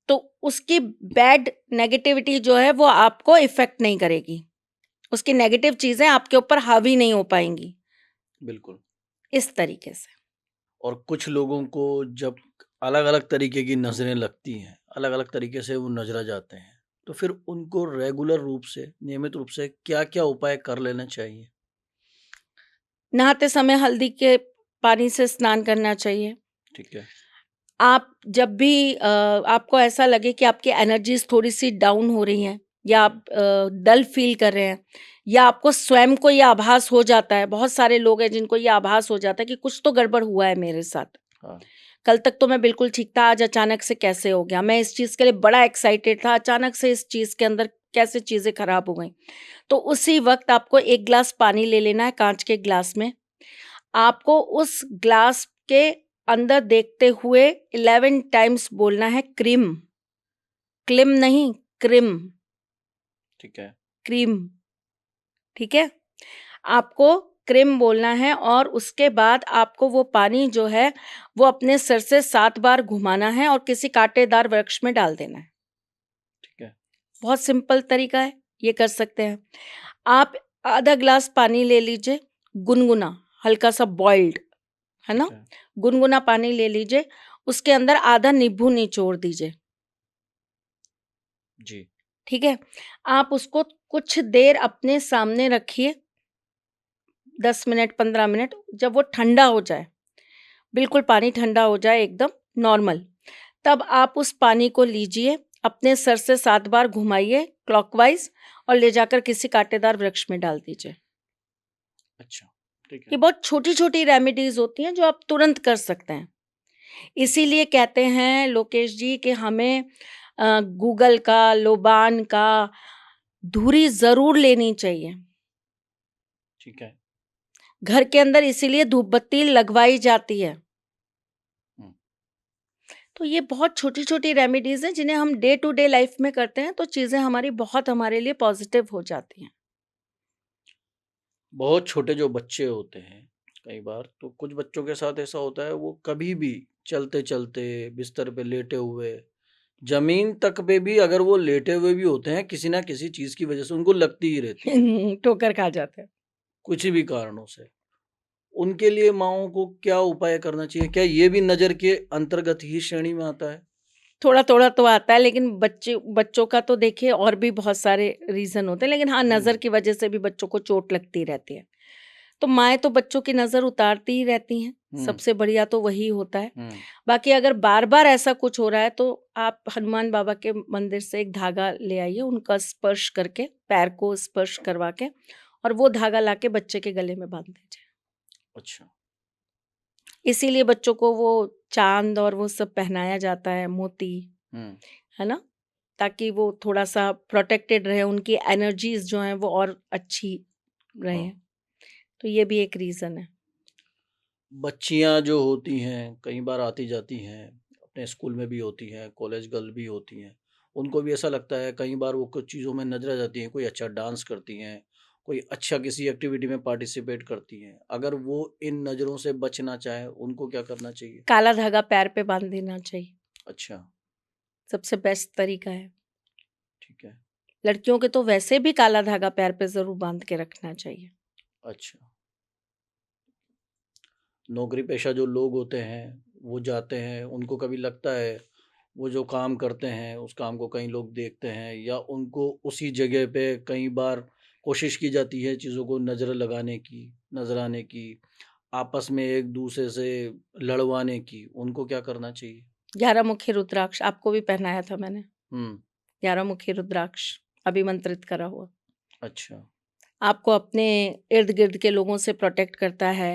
तो उसकी बैड नेगेटिविटी जो है वो आपको इफेक्ट नहीं करेगी, उसकी नेगेटिव चीजें आपके ऊपर हावी नहीं हो पाएंगी। बिल्कुल। इस तरीके से। और कुछ लोगों को जब अलग अलग तरीके की नजरें लगती हैं, अलग अलग तरीके से वो नजर जाते हैं, तो फिर उनको रेगुलर रूप से, नियमित रूप से क्या क्या उपाय कर लेना चाहिए? नहाते समय हल्दी के पानी से स्नान करना चाहिए। ठीक है। आप जब भी आपको ऐसा लगे कि आपकी एनर्जीज थोड़ी सी डाउन हो रही हैं, या आप डल फील कर रहे हैं, या आपको स्वयं को ये आभास हो जाता है, बहुत सारे लोग हैं जिनको ये आभास हो जाता है कि कुछ तो गड़बड़ हुआ है मेरे साथ, हाँ। कल तक तो मैं बिल्कुल ठीक था, आज अचानक से कैसे हो गया, मैं इस चीज़ के लिए बड़ा एक्साइटेड था, अचानक से इस चीज़ के अंदर कैसे चीज़ें खराब हो गई। तो उसी वक्त आपको एक ग्लास पानी ले लेना है, कांच के ग्लास में। आपको उस ग्लास के अंदर देखते हुए 11 टाइम्स बोलना है क्रीम, क्लिम नहीं, क्रिम, ठीक है। क्रीम, ठीक है? आपको क्रिम बोलना है, और उसके बाद आपको वो पानी जो है वो अपने सिर से 7 बार घुमाना है और किसी कांटेदार वृक्ष में डाल देना है। ठीक है। बहुत सिंपल तरीका है, ये कर सकते हैं। आप आधा ग्लास पानी ले लीजिए, गुनगुना, हल्का सा बॉइल्ड, है ठीक ना? है। गुनगुना पानी ले लीजिए, उसके अंदर आधा नींबू निचोड़ दीजिए, जी। ठीक है? आप उसको कुछ देर अपने सामने रखिए, 10 मिनट, 15 मिनट, जब वो ठंडा हो जाए, बिल्कुल पानी ठंडा हो जाए एकदम नॉर्मल, तब आप उस पानी को लीजिए, अपने सर से 7 बार घुमाइए क्लॉकवाइज़, और ले जाकर किसी कांटेदार वृक्ष में डाल दीजिए। अच्छा। ठीक ये है। बहुत छोटी-छोटी रेमेडीज़ होती हैं जो आप तुरंत कर सकते हैं। इसीलिए कहते हैं लोकेश जी कि हमें गूगल का, लोबान का धूरी ज़रूर लेनी चाहिए। ठीक है। घर के अंदर इसीलिए धूप बत्ती लगवाई जाती है। हम्म। तो ये बहुत छोटी-छोटी रेमेडीज़ हैं जिन्हें हम डे टू डे लाइफ़ में करते हैं, तो चीज़ें हमारी बहुत हमारे लिए पॉज़िटिव हो जाती हैं। बहुत छोटे जो बच्चे होते हैं, कई बार तो कुछ बच्चों के साथ ऐसा होता है, वो कभी भी चलते चलते, बिस्तर पे लेटे हुए, जमीन तक पे भी अगर वो लेटे हुए भी होते हैं, किसी ना किसी चीज की वजह से उनको लगती ही रहती है, ठोकर खा जाते हैं। कुछ भी कारणों से। उनके लिए माओं को क्या उपाय करना चाहिए? क्या ये भी नजर के अंतर्गत ही श्रेणी में आता है? थोड़ा-थोड़ा तो आता है, लेकिन बच्चों का तो देखिए और भी बहुत सारे रीज़न होते हैं, लेकिन हाँ, नज़र हुँ, की वजह से भी बच्चों को चोट लगती रहती है। तो माएँ तो बच्चों की नज़र उतारती ही रहती हैं, हुँ, सबसे बढ़िया तो वही होता है। हुँ, बाकी अगर बार-बार ऐसा कुछ हो रहा है तो आप हनुमान बाबा के मंदिर से एक धागा ले आइए, उनका स्पर्श करके, पैर को स्पर्श करवा के, और वो धागा लाके बच्चे के गले में बाँध दीजिए। अच्छा। इसीलिए बच्चों को वो चाँद और वो सब पहनाया जाता है, मोती, हुँ, है ना? ताकि वो थोड़ा-सा प्रोटेक्टेड रहे, उनकी एनर्जीज़ जो हैं वो और अच्छी हाँ। रहें। तो ये भी एक रीज़न है। बच्चियाँ जो होती हैं, कई बार आती-जाती हैं, अपने स्कूल में भी होती हैं, कॉलेज गर्ल भी होती हैं। उनको भी ऐसा लगता है कई बार वो कुछ चीज़ों में नज़र आ जाती हैं, कोई अच्छा डांस करती हैं, कोई अच्छा किसी एक्टिविटी में पार्टिसिपेट करती हैं। अगर वो इन नज़रों से बचना चाहें, उनको क्या करना चाहिए? काला धागा पैर पे बाँध देना चाहिए, अच्छा, सबसे बेस्ट तरीका है। ठीक है। लड़कियों के तो वैसे भी काला धागा पैर पे ज़रूर बाँध के रखना चाहिए। अच्छा। नौकरी पेशा जो लोग होते हैं, वो जाते हैं, उनको कभी लगता है, वो जो काम करते हैं, उस काम को कई लोग देखते हैं या उनको उसी जगह पे कई बार कोशिश की जाती है चीज़ों को नज़र लगाने की, नज़राने की, आपस में एक-दूसरे से लड़वाने की, उनको क्या करना चाहिए? 11 मुखी रुद्राक्ष आपको भी पहनाया था मैंने, हुँ, 11 मुखी रुद्राक्ष अभिमंत्रित करा हुआ। अच्छा। आपको अपने इर्द-गिर्द के लोगों से प्रोटेक्ट करता है।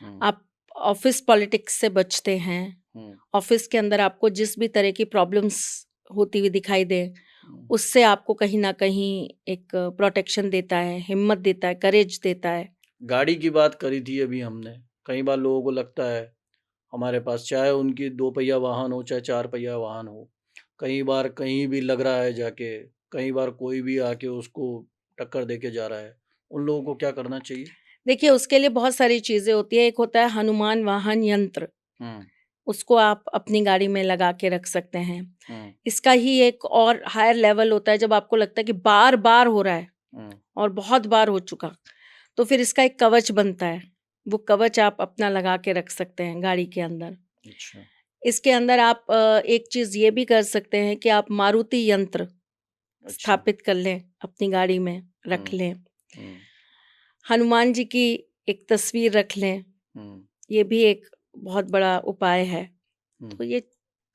हुँ, आप ऑफ़िस पॉलिटिक्स से बचते हैं। हुँ, ऑफ़िस के अंदर आपको जिस भी तरह की प्रॉब्लम्स होती हुई दिखाई दें, हुँ। उससे आपको कहीं न कहीं एक प्रोटेक्शन देता है, हिम्मत देता है, करेज देता है। गाड़ी की बात करी थी अभी हमने, कई बार लोगों को लगता है हमारे पास चाहे उनकी 2 पहिया वाहन हो, चाहे 4 पहिया वाहन हो। कई बार कहीं भी लग रहा है जाके, कई बार कोई भी आके उसको टक्कर दे के जा रहा है। उन लोगों को क्या करना चाहिए? देखिए, उसके लिए बहुत सारी चीज़ें होती हैं। एक होता है हनुमान वाहन यंत्र, हुँ, उसको आप अपनी गाड़ी में लगा के रख सकते हैं। हुँ, इसका ही एक और हायर लेवल होता है, जब आपको लगता है कि बार-बार हो रहा है हुँ, और बहुत बार हो चुका, तो फिर इसका एक कवच बनता है। वो कवच आप अपना लगा के रख सकते हैं गाड़ी के अंदर। अच्छा, इसके अंदर आप एक चीज़ ये भी कर सकते हैं कि आप मारुति यंत्र अच्छा। स्थापित कर लें, अपनी गाड़ी में रख हुँ, लें। हुँ, हनुमान जी की एक तस्वीर रख लें, हुँ, ये भी एक बहुत बड़ा उपाय है। हुँ, तो ये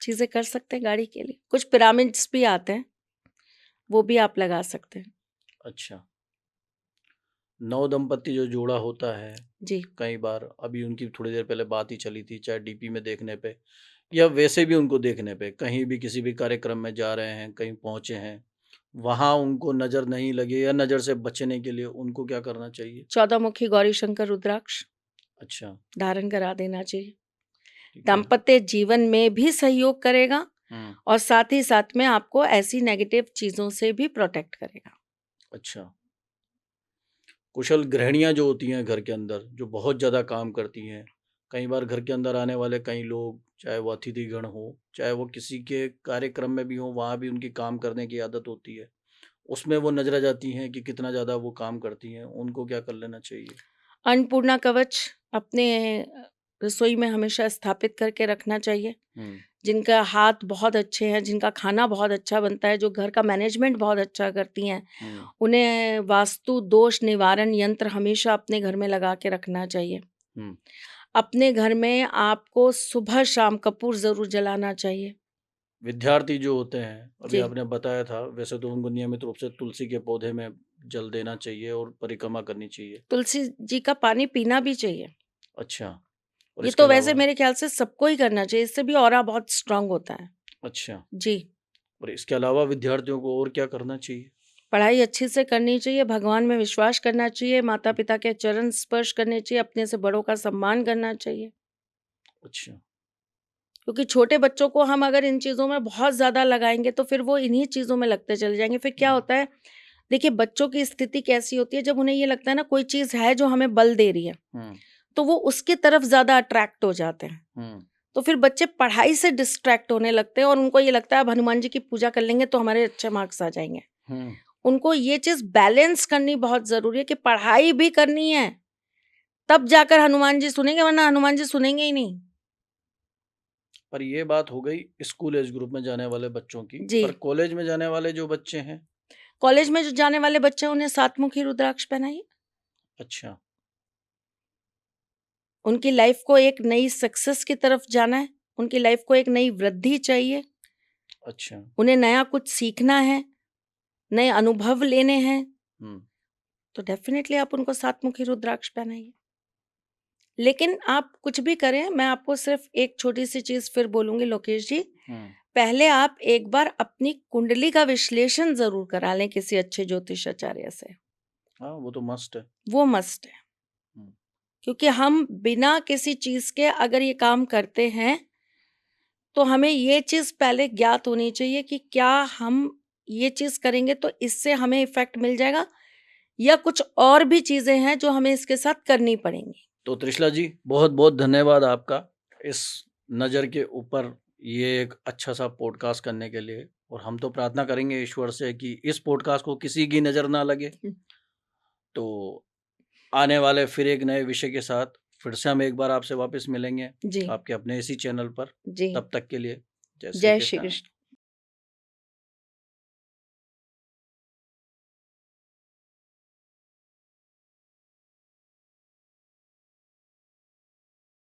चीज़ें कर सकते हैं गाड़ी के लिए। कुछ पिरामिड्स भी आते हैं, वो भी आप लगा सकते हैं। अच्छा। नव-दंपत्ति जो जोड़ा होता है, जी। कई बार अभी उनकी थोड़ी देर पहले बात ही चली थी, चाहे डीपी में देखने पे या वैसे भी उनको देखने पे, कहीं भी किसी भी कार्यक्रम में जा रहे हैं, कहीं पहुँचे हैं, वहाँ उनको नज़र नहीं लगे या नज़र से बचने के लिए उनको क्या करना चाहिए? 14 मुखी गौरीशंकर रुद्राक्ष अच्छा, धारण करा देना चाहिए। ठीक है। दाम्पत्य जीवन में भी सहयोग करेगा हुँ, और साथ ही साथ में आपको ऐसी नेगेटिव चीज़ों से भी प्रोटेक्ट करेगा। अच्छा। कुशल गृहिणियाँ जो होती हैं घर के अंदर, जो बहुत ज़्यादा काम करती हैं, कई बार घर के अंदर आने वाले कई लोग, चाहे वो अतिथिगण हों, चाहे वो किसी के कार्यक्रम में भी हों, वहाँ भी उनकी काम करने की आदत होती है। उसमें वो नज़र आ जाती हैं कि कितना ज़्यादा वो काम करती हैं, उनको क्या कर लेना चाहिए? अन्नपूर्णा कवच अपने रसोई में हमेशा स्थापित करके रखना चाहिए। हुँ, जिनका हाथ बहुत अच्छे हैं, जिनका खाना बहुत अच्छा बनता है, जो घर का मैनेजमेंट बहुत अच्छा करती हैं, हुँ, उन्हें वास्तु दोष निवारण यंत्र हमेशा अपने घर में लगा के रखना चाहिए। हुँ। अपने घर में आपको सुबह-शाम कपूर ज़रूर जलाना चाहिए। विद्यार्थी जो होते हैं, अभी जी। आपने बताया था, वैसे तो उनको नियमित रूप से तुलसी के पौधे में जल देना चाहिए और परिक्रमा करनी चाहिए। तुलसी जी का पानी पीना भी चाहिए। अच्छा, और ये इसके तो वैसे अलावा मेरे ख़्याल से सबको ही करना चाहिए, इससे भी ऑरा बहुत स्ट्रॉन्ग होता है। अच्छा, जी। और इसके अलावा विद्यार्थियों को और क्या करना चाहिए? पढ़ाई अच्छे से करनी चाहिए, भगवान में विश्वास करना चाहिए, माता-पिता के चरण स्पर्श करने चाहिए, अपने से बड़ों का सम्मान करना चाहिए। अच्छा, क्योंकि छोटे बच्चों को हम अगर इन चीज़ों में बहुत ज़्यादा लगाएँगे तो फिर वो इन्हीं चीज़ों में लगते चले जाएँगे। फिर क्या हुँ, होता है, देखिए बच्चों की स्थिति कैसी होती है, जब उन्हें ये लगता है ना कोई चीज़ है जो हमें बल दे रही है, हुँ, तो वो उसकी तरफ ज़्यादा अट्रैक्ट हो जाते हैं। हुँ, तो फिर बच्चे पढ़ाई से डिस्ट्रैक्ट होने लगते हैं और उनको ये लगता है अब हनुमान जी की पूजा कर लेंगे तो हमारे अच्छे मार्क्स आ जाएँगे। हुँ, उनको ये चीज़ बैलेंस करनी बहुत ज़रूरी है कि पढ़ाई भी करनी है, तब जाकर हनुमान जी सुनेंगे, वरना हनुमान जी सुनेंगे ही नहीं। पर ये बात हो गई स्कूल एज ग्रुप में जाने वाले बच्चों की, जी। पर कॉलेज में जाने वाले जो बच्चे हैं। कॉलेज में जो जाने वाले बच्चे हैं, उन्हें 7 मुखी रुद्राक्ष पहनाइए। अच्छा, उनकी लाइफ को एक नई सक्सेस की तरफ जाना है, उनकी लाइफ को एक नई वृद्धि चाहिए, अच्छा। उन्हें नया कुछ सीखना है, नए अनुभव लेने हैं, हुँ, तो डेफ़िनेटली आप उनको 7 मुखी रुद्राक्ष पहनाइए। लेकिन आप कुछ भी करें, मैं आपको सिर्फ़ एक छोटी-सी चीज़ फिर बोलूँगी लोकेश जी, हुँ। पहले आप एक बार अपनी कुंडली का विश्लेषण ज़रूर करा लें किसी अच्छे ज्योतिषाचार्य से, हाँ, वो तो मस्ट है। वो मस्ट है। हुँ, क्योंकि हम बिना किसी चीज़ के अगर ये काम करते हैं, तो हमें ये चीज़ पहले ज्ञात होनी चाहिए कि क्या हम ये चीज़ करेंगे तो इससे हमें इफ़ेक्ट मिल जाएगा, या कुछ और भी चीज़ें हैं जो हमें इसके साथ करनी पड़ेंगी। तो त्रिशला जी, बहुत-बहुत धन्यवाद आपका इस नज़र के ऊपर ये एक अच्छा-सा पॉडकास्ट करने के लिए, और हम तो प्रार्थना करेंगे ईश्वर से कि इस पॉडकास्ट को किसी की नज़र ना लगे। तो आने वाले फिर एक नए विषय के साथ फिर से हम एक बार आपसे वापस मिलेंगे, जी, आपके अपने इसी चैनल पर। जी। तब तक के लिए जय श्री जय श्री कृष्ण। कृष्ण।